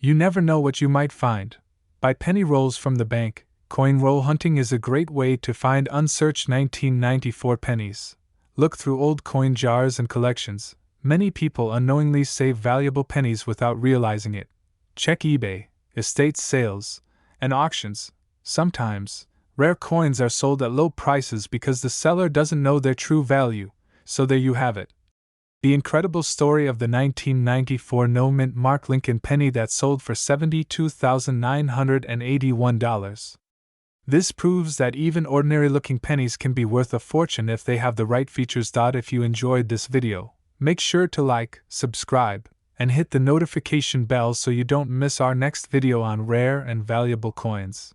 Speaker 1: You never know what you might find. Buy penny rolls from the bank. Coin roll hunting is a great way to find unsearched 1994 pennies. Look through old coin jars and collections. Many people unknowingly save valuable pennies without realizing it. Check eBay, estate sales, and auctions. Sometimes, rare coins are sold at low prices because the seller doesn't know their true value, so there you have it. The incredible story of the 1994 no-mint Mark Lincoln penny that sold for $72,981. This proves that even ordinary-looking pennies can be worth a fortune if they have the right features. If you enjoyed this video, make sure to like, subscribe, and hit the notification bell so you don't miss our next video on rare and valuable coins.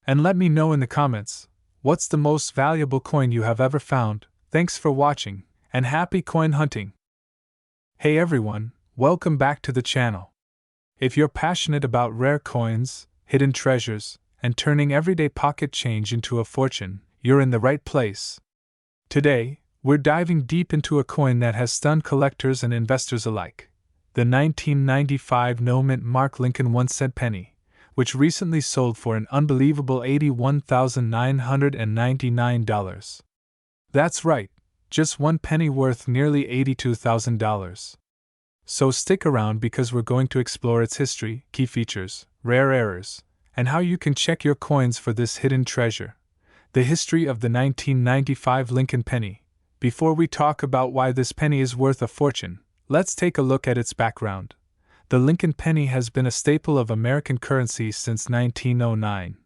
Speaker 1: And let me know in the comments, what's the most valuable coin you have ever found? Thanks for watching, and happy coin hunting! Hey everyone, welcome back to the channel. If you're passionate about rare coins, hidden treasures, and turning everyday pocket change into a fortune, you're in the right place. Today, we're diving deep into a coin that has stunned collectors and investors alike. The 1995 no-mint Mark Lincoln 1-cent penny, which recently sold for an unbelievable $81,999. That's right, just one penny worth nearly $82,000. So stick around because we're going to explore its history, key features, rare errors, and how you can check your coins for this hidden treasure. The history of the 1995 Lincoln penny. Before we talk about why this penny is worth a fortune, let's take a look at its background. The Lincoln penny has been a staple of American currency since 1909,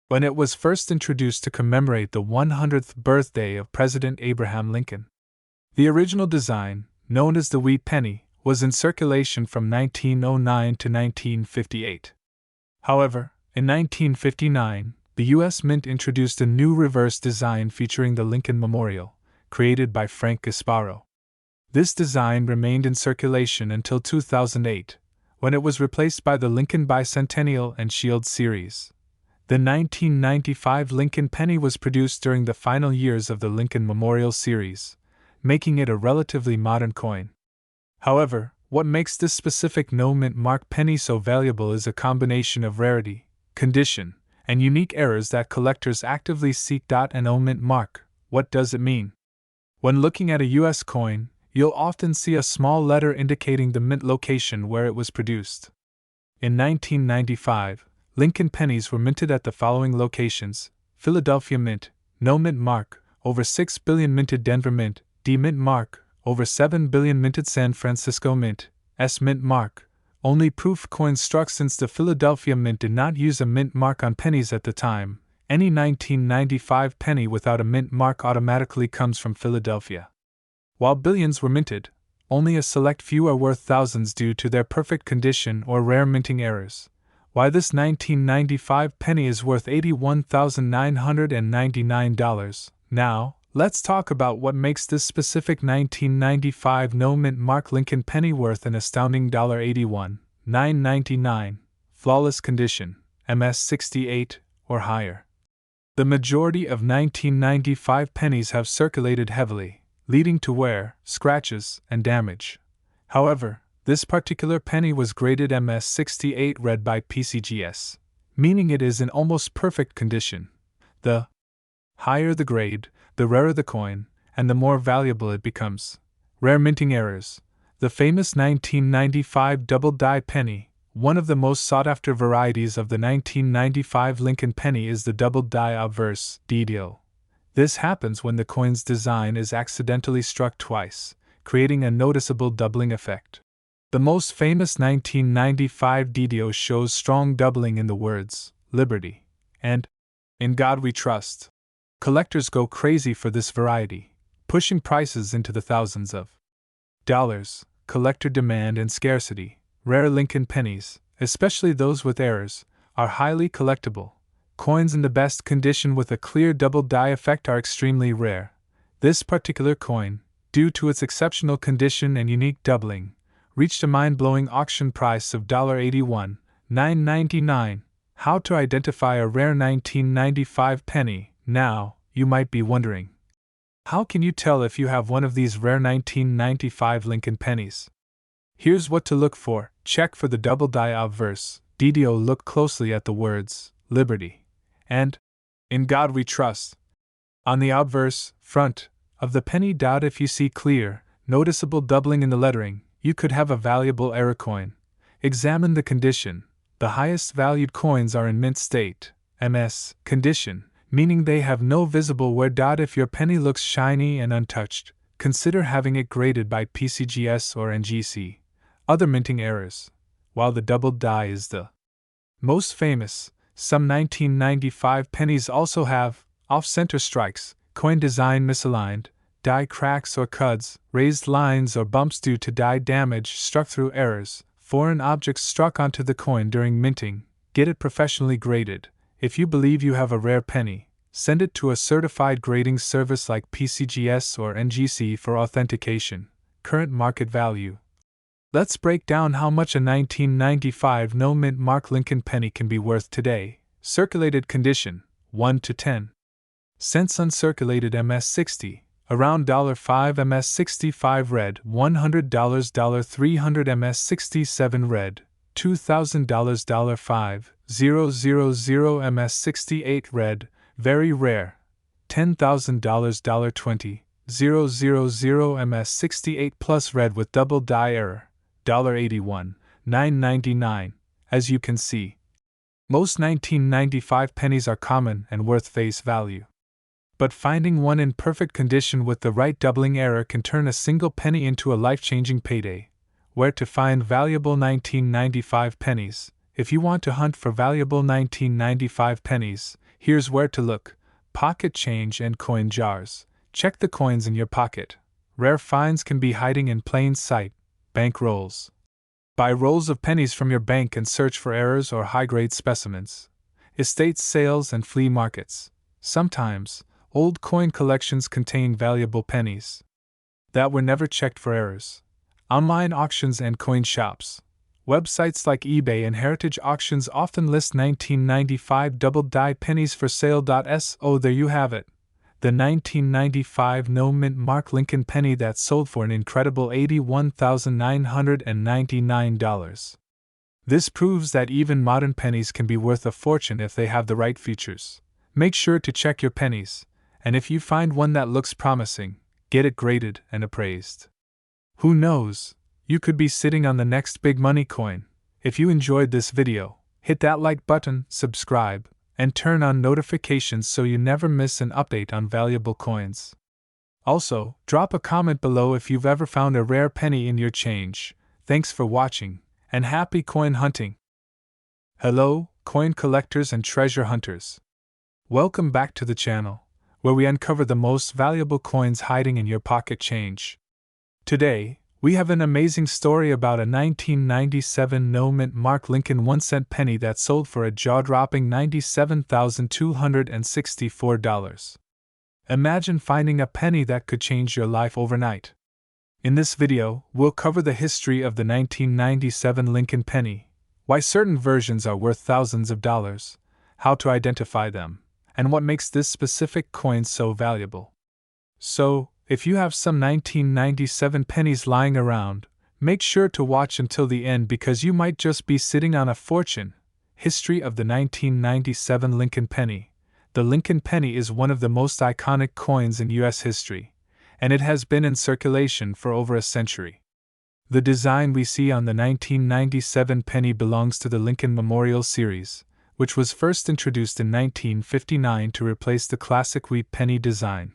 Speaker 1: when it was first introduced to commemorate the 100th birthday of President Abraham Lincoln. The original design, known as the wheat penny, was in circulation from 1909 to 1958. However, in 1959, the U.S. Mint introduced a new reverse design featuring the Lincoln Memorial, created by Frank Gasparo. This design remained in circulation until 2008, when it was replaced by the Lincoln Bicentennial and Shield series. The 1995 Lincoln penny was produced during the final years of the Lincoln Memorial series, making it a relatively modern coin. However, what makes this specific no-mint Mark penny so valuable is a combination of rarity, condition, and unique errors that collectors actively seek. An no-mint Mark, what does it mean? When looking at a U.S. coin, you'll often see a small letter indicating the mint location where it was produced. In 1995, Lincoln pennies were minted at the following locations: Philadelphia Mint, no-mint Mark, over 6 billion minted Denver Mint, D-mint Mark, over 7 billion minted San Francisco Mint, S-mint Mark. Only proof coins struck since the Philadelphia Mint did not use a mint mark on pennies at the time. Any 1995 penny without a mint mark automatically comes from Philadelphia. While billions were minted, only a select few are worth thousands due to their perfect condition or rare minting errors. Why this 1995 penny is worth $81,999. Now, let's talk about what makes this specific 1995 no-mint Mark Lincoln penny worth an astounding $81,999. Flawless condition, MS68 or higher. The majority of 1995 pennies have circulated heavily, leading to wear, scratches, and damage. However, this particular penny was graded MS68 red by PCGS, meaning it is in almost perfect condition. The higher the grade, the rarer the coin, and the more valuable it becomes. Rare minting errors. The famous 1995 double die penny, one of the most sought-after varieties of the 1995 Lincoln penny, is the double die obverse DDO. This happens when the coin's design is accidentally struck twice, creating a noticeable doubling effect. The most famous 1995 DDO shows strong doubling in the words, "Liberty," and "In God We Trust." Collectors go crazy for this variety, pushing prices into the thousands of dollars. Collector demand and scarcity. Rare Lincoln pennies, especially those with errors, are highly collectible. Coins in the best condition with a clear double die effect are extremely rare. This particular coin, due to its exceptional condition and unique doubling, reached a mind-blowing auction price of $81,999. How to identify a rare 1995 penny? Now, you might be wondering, how can you tell if you have one of these rare 1995 Lincoln pennies? Here's what to look for. Check for the double die obverse. DDO. Look closely at the words Liberty and In God We Trust on the obverse front of the penny. If you see clear, noticeable doubling in the lettering, you could have a valuable error coin. Examine the condition. The highest valued coins are in mint state, MS, condition, meaning they have no visible wear. If your penny looks shiny and untouched, consider having it graded by PCGS or NGC. Other minting errors. While the doubled die is the most famous, some 1995 pennies also have off-center strikes, coin design misaligned, die cracks or cuds, raised lines or bumps due to die damage, struck through errors, foreign objects struck onto the coin during minting. Get it professionally graded. If you believe you have a rare penny, send it to a certified grading service like PCGS or NGC for authentication. Current market value. Let's break down how much a 1995 no-mint mark Lincoln penny can be worth today. Circulated condition, 1 to 10 cents. Uncirculated MS60, around $5. MS65 red, $100. $300. MS67 red, $2,000. $5,000. MS68 red, very rare, $10,000. $20,000. MS68 plus red with double die error, $81, $9.99. As you can see, most 1995 pennies are common and worth face value. But finding one in perfect condition with the right doubling error can turn a single penny into a life-changing payday. Where to find valuable 1995 pennies? If you want to hunt for valuable 1995 pennies, here's where to look: pocket change and coin jars. Check the coins in your pocket. Rare finds can be hiding in plain sight. Bank rolls. Buy rolls of pennies from your bank and search for errors or high-grade specimens. Estate sales and flea markets. Sometimes, old coin collections contain valuable pennies that were never checked for errors. Online auctions and coin shops. Websites like eBay and Heritage Auctions often list 1995 double-die pennies for sale. So there you have it. The 1995 no-mint mark Lincoln penny that sold for an incredible $81,999. This proves that even modern pennies can be worth a fortune if they have the right features. Make sure to check your pennies, and if you find one that looks promising, get it graded and appraised. Who knows, you could be sitting on the next big money coin. If you enjoyed this video, hit that like button, subscribe, and turn on notifications so you never miss an update on valuable coins. Also, drop a comment below if you've ever found a rare penny in your change. Thanks for watching, and happy coin hunting! Hello, coin collectors and treasure hunters. Welcome back to the channel, where we uncover the most valuable coins hiding in your pocket change. Today, we have an amazing story about a 1997 no-mint mark Lincoln 1-cent penny that sold for a jaw-dropping $97,264. Imagine finding a penny that could change your life overnight. In this video, we'll cover the history of the 1997 Lincoln penny, why certain versions are worth thousands of dollars, how to identify them, and what makes this specific coin so valuable. So, if you have some 1997 pennies lying around, make sure to watch until the end because you might just be sitting on a fortune. History of the 1997 Lincoln penny. The Lincoln penny is one of the most iconic coins in U.S. history, and it has been in circulation for over a century. The design we see on the 1997 penny belongs to the Lincoln Memorial Series, which was first introduced in 1959 to replace the classic wheat penny design.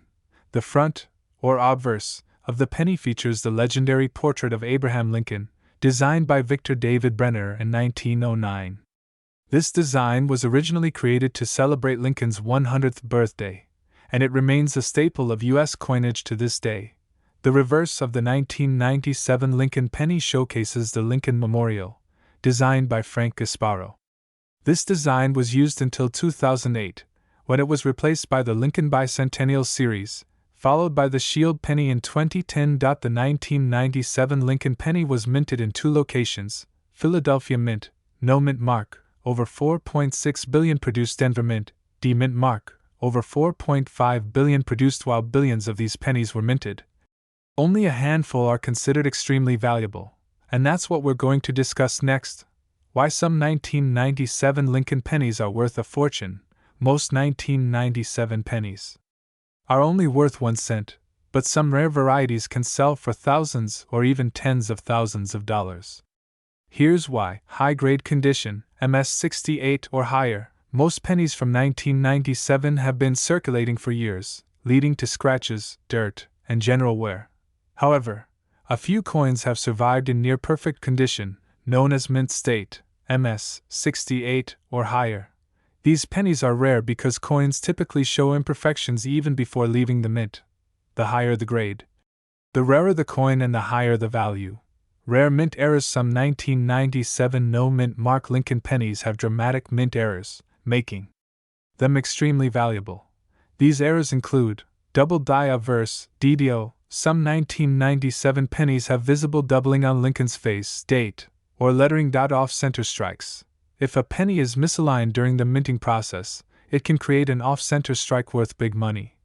Speaker 1: The front, or obverse, of the penny features the legendary portrait of Abraham Lincoln, designed by Victor David Brenner in 1909. This design was originally created to celebrate Lincoln's 100th birthday, and it remains a staple of U.S. coinage to this day. The reverse of the 1997 Lincoln penny showcases the Lincoln Memorial, designed by Frank Gasparo. This design was used until 2008, when it was replaced by the Lincoln Bicentennial Series, followed by the Shield penny in 2010. The 1997 Lincoln penny was minted in two locations: Philadelphia Mint, no mint mark, over 4.6 billion produced; Denver Mint, D mint mark, over 4.5 billion produced. While billions of these pennies were minted, only a handful are considered extremely valuable. And that's what we're going to discuss next. Why some 1997 Lincoln pennies are worth a fortune. Most 1997 pennies are only worth 1 cent, but some rare varieties can sell for thousands or even tens of thousands of dollars. Here's why. High-grade condition, MS68 or higher. Most pennies from 1997 have been circulating for years, leading to scratches, dirt, and general wear. However, a few coins have survived in near-perfect condition, known as mint state, MS68 or higher. These pennies are rare because coins typically show imperfections even before leaving the mint. The higher the grade, the rarer the coin and the higher the value. Rare mint errors. Some 1997 no mint mark Lincoln pennies have dramatic mint errors, making them extremely valuable. These errors include double die obverse, DDO. Some 1997 pennies have visible doubling on Lincoln's face, date, or lettering. Off-center strikes. If a penny is misaligned during the minting process, it can create an off-center strike worth big money.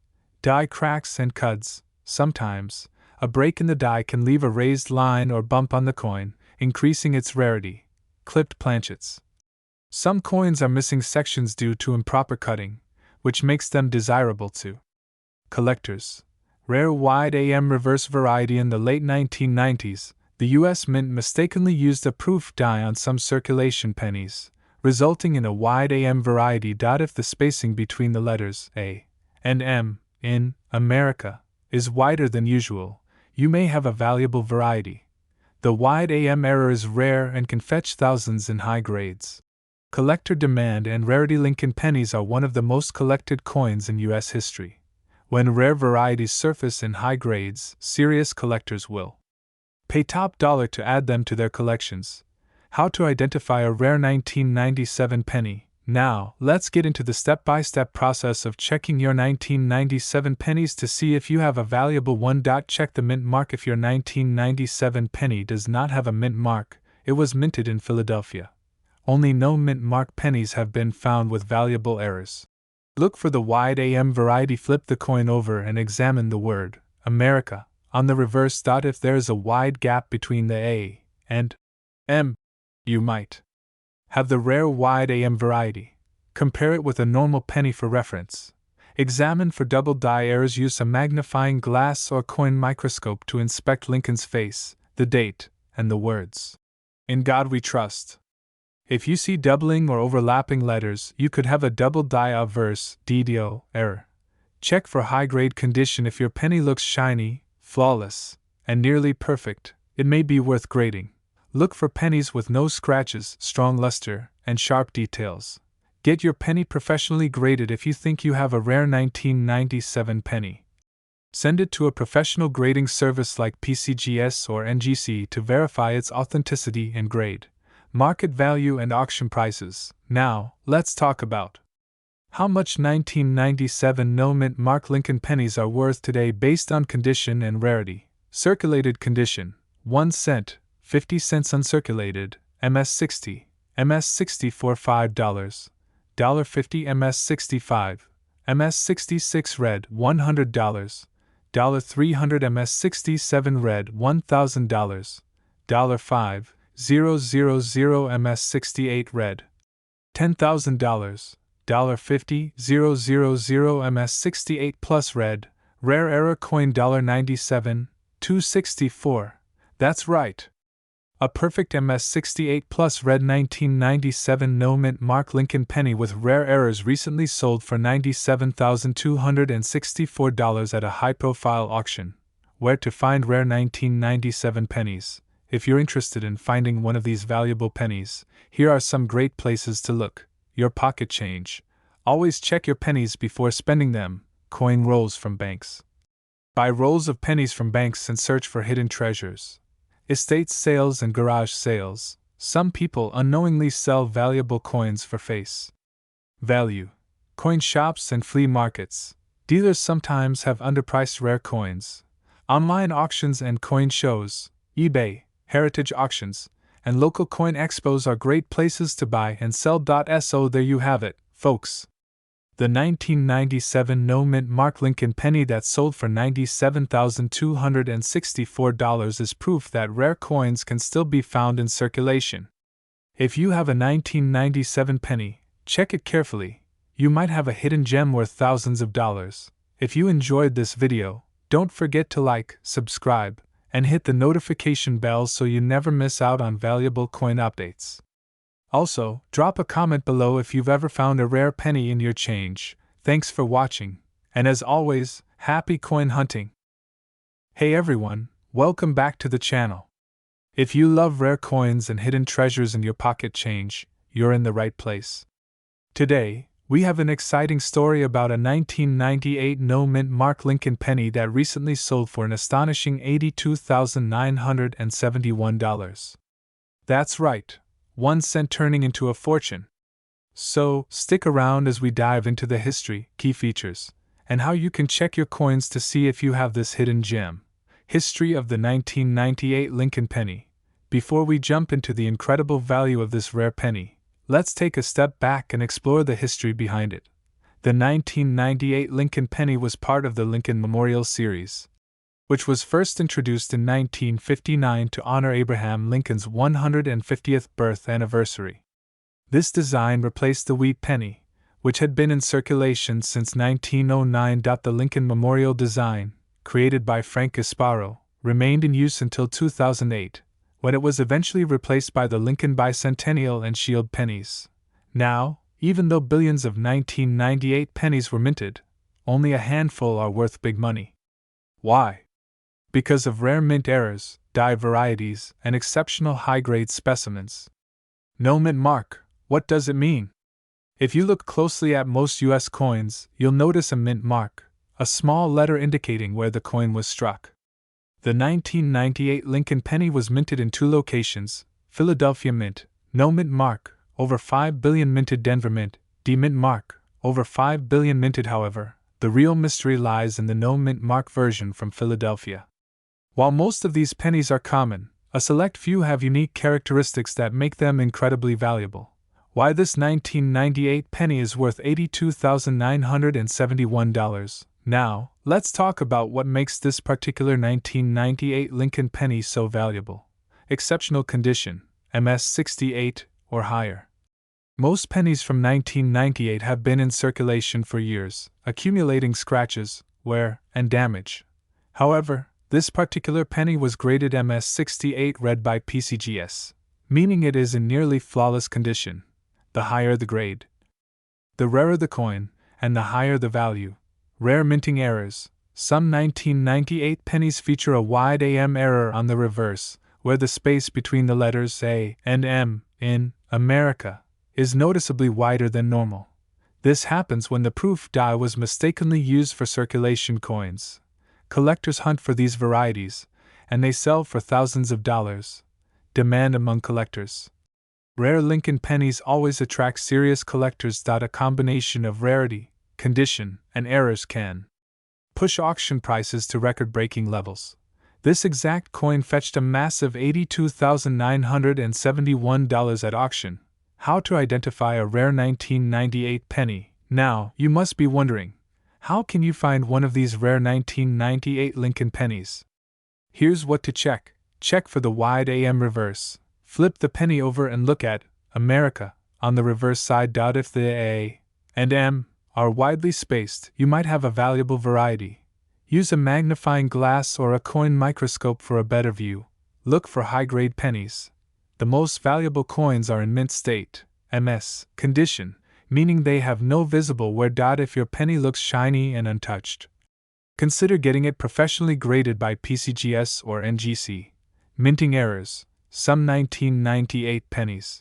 Speaker 1: Die cracks and cuds. Sometimes, a break in the die can leave a raised line or bump on the coin, increasing its rarity. Clipped planchets. Some coins are missing sections due to improper cutting, which makes them desirable to collectors. Rare wide AM reverse variety. In the late 1990s, the U.S. Mint mistakenly used a proof die on some circulation pennies, resulting in a wide AM variety. If the spacing between the letters A and M in America is wider than usual, you may have a valuable variety. The wide AM error is rare and can fetch thousands in high grades. Collector demand and rarity. Lincoln pennies are one of the most collected coins in U.S. history. When rare varieties surface in high grades, serious collectors will pay top dollar to add them to their collections. How to identify a rare 1997 penny. Now, let's get into the step-by-step process of checking your 1997 pennies to see if you have a valuable one. Check the mint mark. If your 1997 penny does not have a mint mark, it was minted in Philadelphia. Only no mint mark pennies have been found with valuable errors. Look for the wide AM variety. Flip the coin over and examine the word America on the reverse. If there is a wide gap between the A and M, you might have the rare wide AM variety. Compare it with a normal penny for reference. Examine for double die errors. Use a magnifying glass or coin microscope to inspect Lincoln's face, the date, and the words. In God we trust. If you see doubling or overlapping letters, you could have a double die obverse DDO error. Check for high-grade condition. If your penny looks shiny, flawless, and nearly perfect, it may be worth grading. Look for pennies with no scratches, strong luster, and sharp details. Get your penny professionally graded. If you think you have a rare 1997 penny, send it to a professional grading service like PCGS or NGC to verify its authenticity and grade. Market value and auction prices. Now, let's talk about how much 1997 no mint mark Lincoln pennies are worth today based on condition and rarity. Circulated condition, 1 cent, 50 cents. Uncirculated, MS60, MS64 $5, $1.50. MS65, MS66 red, $100, $300. MS67 red, $1,000, $5, 000. MS68 red, $10,000, $50, 000. MS68 plus red, rare error coin $97, $264. That's right. A perfect MS68 plus red 1997 no mint mark Lincoln penny with rare errors recently sold for $97,264 at a high-profile auction. Where to find rare 1997 pennies? If you're interested in finding one of these valuable pennies, here are some great places to look. Your pocket change. Always check your pennies before spending them. Coin rolls from banks. Buy rolls of pennies from banks and search for hidden treasures. Estate sales and garage sales. Some people unknowingly sell valuable coins for face value. Coin shops and flea markets. Dealers sometimes have underpriced rare coins. Online auctions and coin shows. eBay, heritage auctions, and local coin expos are great places to buy and sell. So there you have it, folks. The 1997 no-mint mark Lincoln penny that sold for $97,264 is proof that rare coins can still be found in circulation. If you have a 1997 penny, check it carefully. You might have a hidden gem worth thousands of dollars. If you enjoyed this video, don't forget to like, subscribe, and hit the notification bell so you never miss out on valuable coin updates. Also, drop a comment below if you've ever found a rare penny in your change. Thanks for watching, and as always, happy coin hunting! Hey everyone, welcome back to the channel. If you love rare coins and hidden treasures in your pocket change, you're in the right place. Today, we have an exciting story about a 1998 no-mint mark Lincoln penny that recently sold for an astonishing $82,971. That's right. 1 cent turning into a fortune. So, stick around as we dive into the history, key features, and how you can check your coins to see if you have this hidden gem. History of the 1998 Lincoln penny. Before we jump into the incredible value of this rare penny, let's take a step back and explore the history behind it. The 1998 Lincoln penny was part of the Lincoln Memorial series, which was first introduced in 1959 to honor Abraham Lincoln's 150th birth anniversary. This design replaced the wheat penny, which had been in circulation since 1909. The Lincoln Memorial design, created by Frank Gasparo, remained in use until 2008, when it was eventually replaced by the Lincoln Bicentennial and Shield pennies. Now, even though billions of 1998 pennies were minted, only a handful are worth big money. Why? Because of rare mint errors, die varieties, and exceptional high-grade specimens. No mint mark, what does it mean? If you look closely at most U.S. coins, you'll notice a mint mark, a small letter indicating where the coin was struck. The 1998 Lincoln penny was minted in 2 locations: Philadelphia Mint, no mint mark, over 5 billion minted; Denver Mint, D-mint mark, over 5 billion minted. However, the real mystery lies in the no mint mark version from Philadelphia. While most of these pennies are common, a select few have unique characteristics that make them incredibly valuable. Why this 1998 penny is worth $82,971. Now, let's talk about what makes this particular 1998 Lincoln penny so valuable. Exceptional condition, MS 68 or higher. Most pennies from 1998 have been in circulation for years, accumulating scratches, wear, and damage. However, this particular penny was graded MS 68 red by PCGS, meaning it is in nearly flawless condition. The higher the grade, the rarer the coin, and the higher the value. Rare minting errors. Some 1998 pennies feature a wide AM error on the reverse, where the space between the letters A and M in America is noticeably wider than normal. This happens when the proof die was mistakenly used for circulation coins. Collectors hunt for these varieties, and they sell for thousands of dollars. Demand among collectors. Rare Lincoln pennies always attract serious collectors. A combination of rarity, condition, and errors can push auction prices to record-breaking levels. This exact coin fetched a massive $82,971 at auction. How to identify a rare 1998 penny? Now, you must be wondering, how can you find one of these rare 1998 Lincoln pennies? Here's what to check. Check for the wide AM reverse. Flip the penny over and look at America on the reverse side. If the A and M are widely spaced, you might have a valuable variety. Use a magnifying glass or a coin microscope for a better view. Look for high-grade pennies. The most valuable coins are in mint state, MS, condition, meaning they have no visible wear. If your penny looks shiny and untouched, consider getting it professionally graded by PCGS or NGC. Minting errors. Some 1998 pennies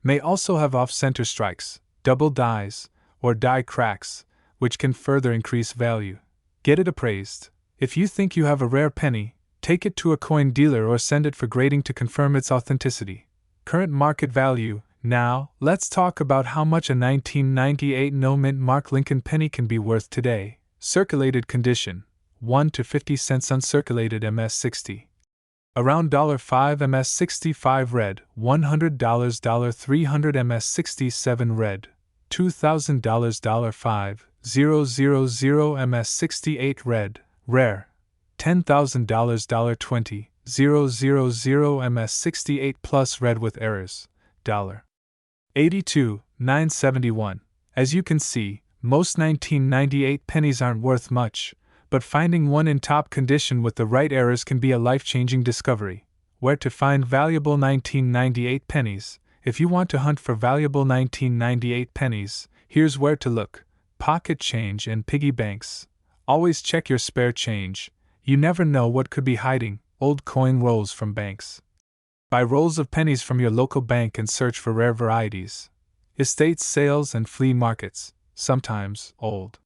Speaker 1: may also have off-center strikes, double dies, or die cracks, which can further increase value. Get it appraised. If you think you have a rare penny, take it to a coin dealer or send it for grading to confirm its authenticity. Current market value. Now, let's talk about how much a 1998 no-mint mark Lincoln penny can be worth today. Circulated condition, 1 to 50 cents. Uncirculated MS 60. Around $5 MS 65 red, $100 $300 MS 67 red, $2,000 $5,000 MS68 red, rare, $10,000 $20,000 MS68 plus red with errors, $82,971. As you can see, most 1998 pennies aren't worth much, but finding one in top condition with the right errors can be a life-changing discovery. Where to find valuable 1998 pennies? If you want to hunt for valuable 1998 pennies, here's where to look: pocket change and piggy banks. Always check your spare change. You never know what could be hiding. Old coin rolls from banks. Buy rolls of pennies from your local bank and search for rare varieties. Estate sales and flea markets, sometimes old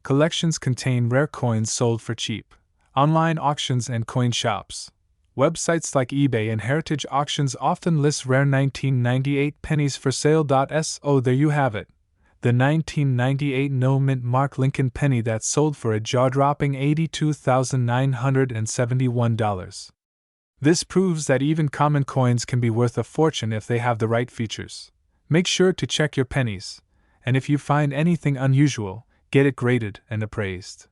Speaker 1: collections contain rare coins sold for cheap. Online auctions and coin shops. Websites like eBay and Heritage Auctions often list rare 1998 pennies for sale. So there you have it. The 1998 no mint mark Lincoln penny that sold for a jaw-dropping $82,971. This proves that even common coins can be worth a fortune if they have the right features. Make sure to check your pennies, and if you find anything unusual, get it graded and appraised.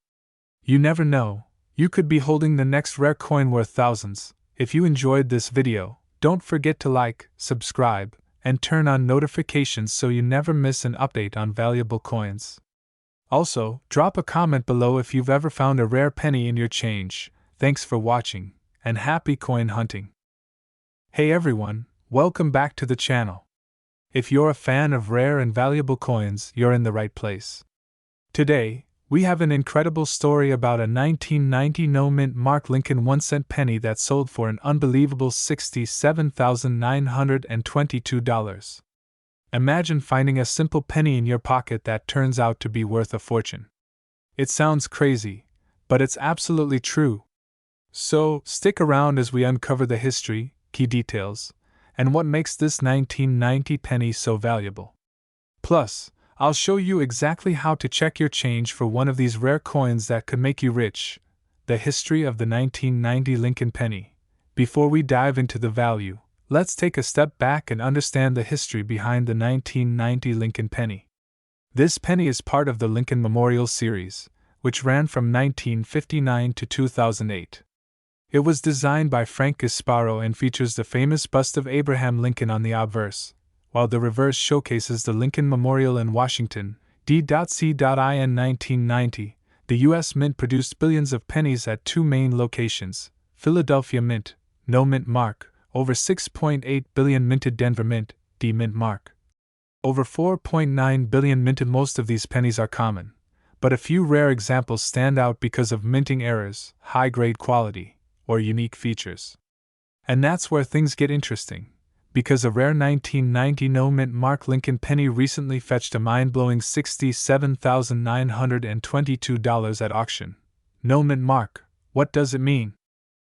Speaker 1: You never know. You could be holding the next rare coin worth thousands. If you enjoyed this video, don't forget to like, subscribe, and turn on notifications so you never miss an update on valuable coins. Also, drop a comment below if you've ever found a rare penny in your change. Thanks for watching, and happy coin hunting. Hey everyone, welcome back to the channel. If you're a fan of rare and valuable coins, you're in the right place. Today, we have an incredible story about a 1990 no-mint mark Lincoln 1-cent penny that sold for an unbelievable $67,922. Imagine finding a simple penny in your pocket that turns out to be worth a fortune. It sounds crazy, but it's absolutely true. So, stick around as we uncover the history, key details, and what makes this 1990 penny so valuable. Plus, I'll show you exactly how to check your change for one of these rare coins that could make you rich. The history of the 1990 Lincoln penny. Before we dive into the value, let's take a step back and understand the history behind the 1990 Lincoln penny. This penny is part of the Lincoln Memorial series, which ran from 1959 to 2008. It was designed by Frank Gasparo and features the famous bust of Abraham Lincoln on the obverse, while the reverse showcases the Lincoln Memorial in Washington, D.C. In 1990, the U.S. Mint produced billions of pennies at two main locations: Philadelphia Mint, no mint mark, over 6.8 billion minted; Denver Mint, D mint mark, over 4.9 billion minted. Most of these pennies are common, but a few rare examples stand out because of minting errors, high-grade quality, or unique features. And that's where things get interesting, because a rare 1990 no-mint mark Lincoln penny recently fetched a mind-blowing $67,922 at auction. No-mint mark, what does it mean?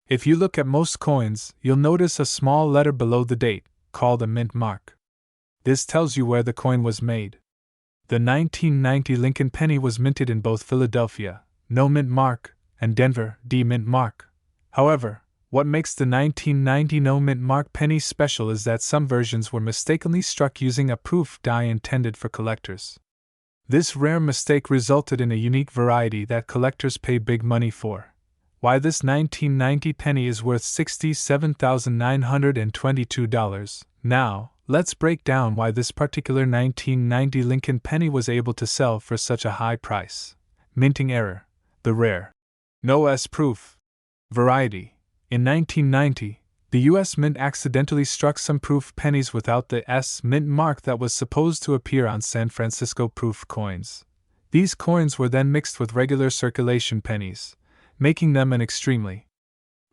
Speaker 1: If you look at most coins, you'll notice a small letter below the date, called a mint mark. This tells you where the coin was made. The 1990 Lincoln penny was minted in both Philadelphia, no-mint mark, and Denver, D mint mark. However, what makes the 1990 no-mint mark penny special is that some versions were mistakenly struck using a proof die intended for collectors. This rare mistake resulted in a unique variety that collectors pay big money for. Why this 1990 penny is worth $67,922. Now, let's break down why this particular 1990 Lincoln penny was able to sell for such a high price. Minting error. The rare no S proof variety. In 1990, the U.S. Mint accidentally struck some proof pennies without the S mint mark that was supposed to appear on San Francisco proof coins. These coins were then mixed with regular circulation pennies, making them an extremely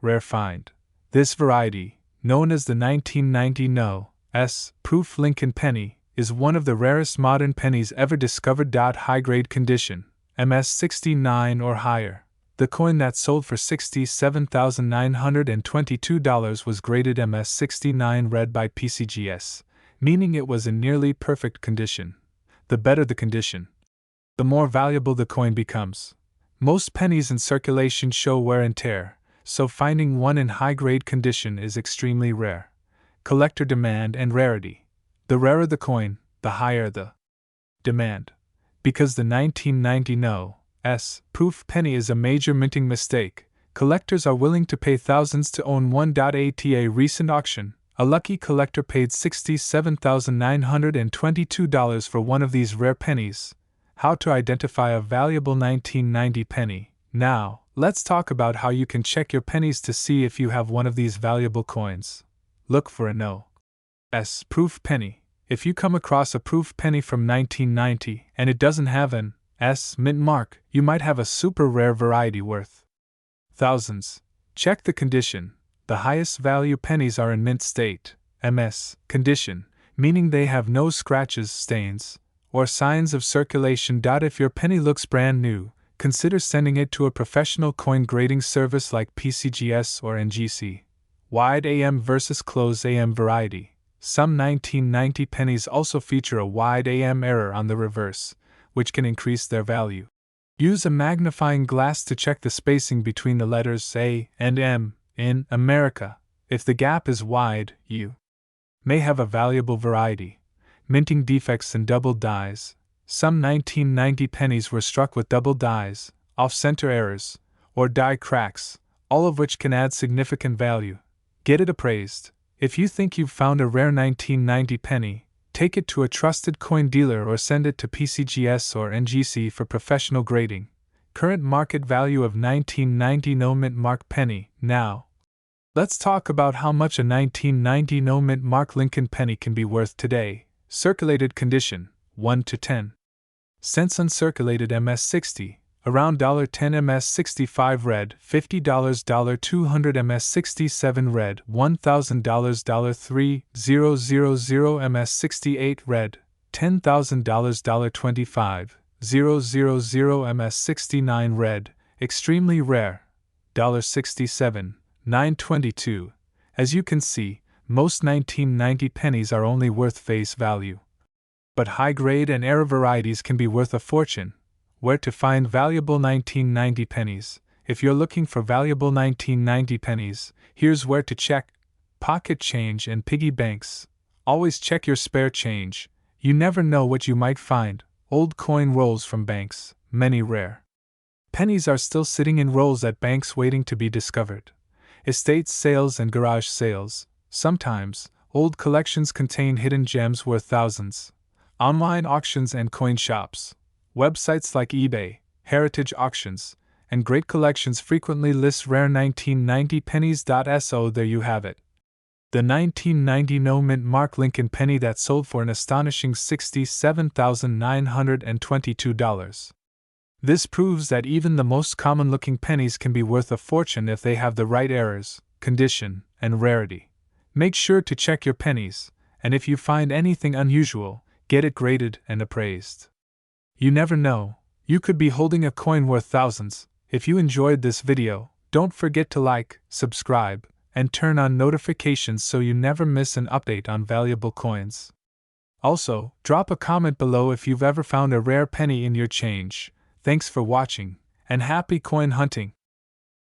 Speaker 1: rare find. This variety, known as the 1990 No. S proof Lincoln penny, is one of the rarest modern pennies ever discovered. High-grade condition, MS69 or higher. The coin that sold for $67,922 was graded MS69 red by PCGS, meaning it was in nearly perfect condition. The better the condition, the more valuable the coin becomes. Most pennies in circulation show wear and tear, so finding one in high-grade condition is extremely rare. Collector demand and rarity. The rarer the coin, the higher the demand. Because the 1990 No.S. proof penny is a major minting mistake, collectors are willing to pay thousands to own one. At a recent auction, a lucky collector paid $67,922 for one of these rare pennies. How to identify a valuable 1990 penny. Now, let's talk about how you can check your pennies to see if you have one of these valuable coins. Look for a No.S. proof penny. If you come across a proof penny from 1990 and it doesn't have an S mint mark, you might have a super rare variety worth thousands. Check the condition. The highest value pennies are in mint state, MS, condition, meaning they have no scratches, stains, or signs of circulation. If your penny looks brand new, consider sending it to a professional coin grading service like PCGS or NGC. Wide AM versus closed AM variety. Some 1990 pennies also feature a wide AM error on the reverse, which can increase their value. Use a magnifying glass to check the spacing between the letters A and M. In America, if the gap is wide, you may have a valuable variety. Minting defects and double dies. Some 1990 pennies were struck with double dies, off-center errors, or die cracks, all of which can add significant value. Get it appraised. If you think you've found a rare 1990 penny, take it to a trusted coin dealer or send it to PCGS or NGC for professional grading. Current market value of 1990 no mint mark penny. Now, let's talk about how much a 1990 no mint mark Lincoln penny can be worth today. Circulated condition, 1 to 10 cents. Uncirculated MS60, around $10 MS65 red, $50 $200 MS67 red, $1,000 $3,000 MS68 red, $10,000 $25,000 MS69 red, extremely rare, $67 $922. As you can see, most 1990 pennies are only worth face value. But high-grade and error varieties can be worth a fortune. Where to find valuable 1990 pennies? If you're looking for valuable 1990 pennies, here's where to check: pocket change and piggy banks. Always check your spare change. You never know what you might find. Old coin rolls from banks, many rare pennies are still sitting in rolls at banks waiting to be discovered. Estate sales and garage sales. Sometimes, old collections contain hidden gems worth thousands. Online auctions and coin shops. Websites like eBay, Heritage Auctions, and Great Collections frequently list rare 1990 pennies. So there you have it. The 1990 no mint mark Lincoln penny that sold for an astonishing $67,922. This proves that even the most common-looking pennies can be worth a fortune if they have the right errors, condition, and rarity. Make sure to check your pennies, and if you find anything unusual, get it graded and appraised. You never know, you could be holding a coin worth thousands. If you enjoyed this video, don't forget to like, subscribe, and turn on notifications so you never miss an update on valuable coins. Also, drop a comment below if you've ever found a rare penny in your change. Thanks for watching, and happy coin hunting!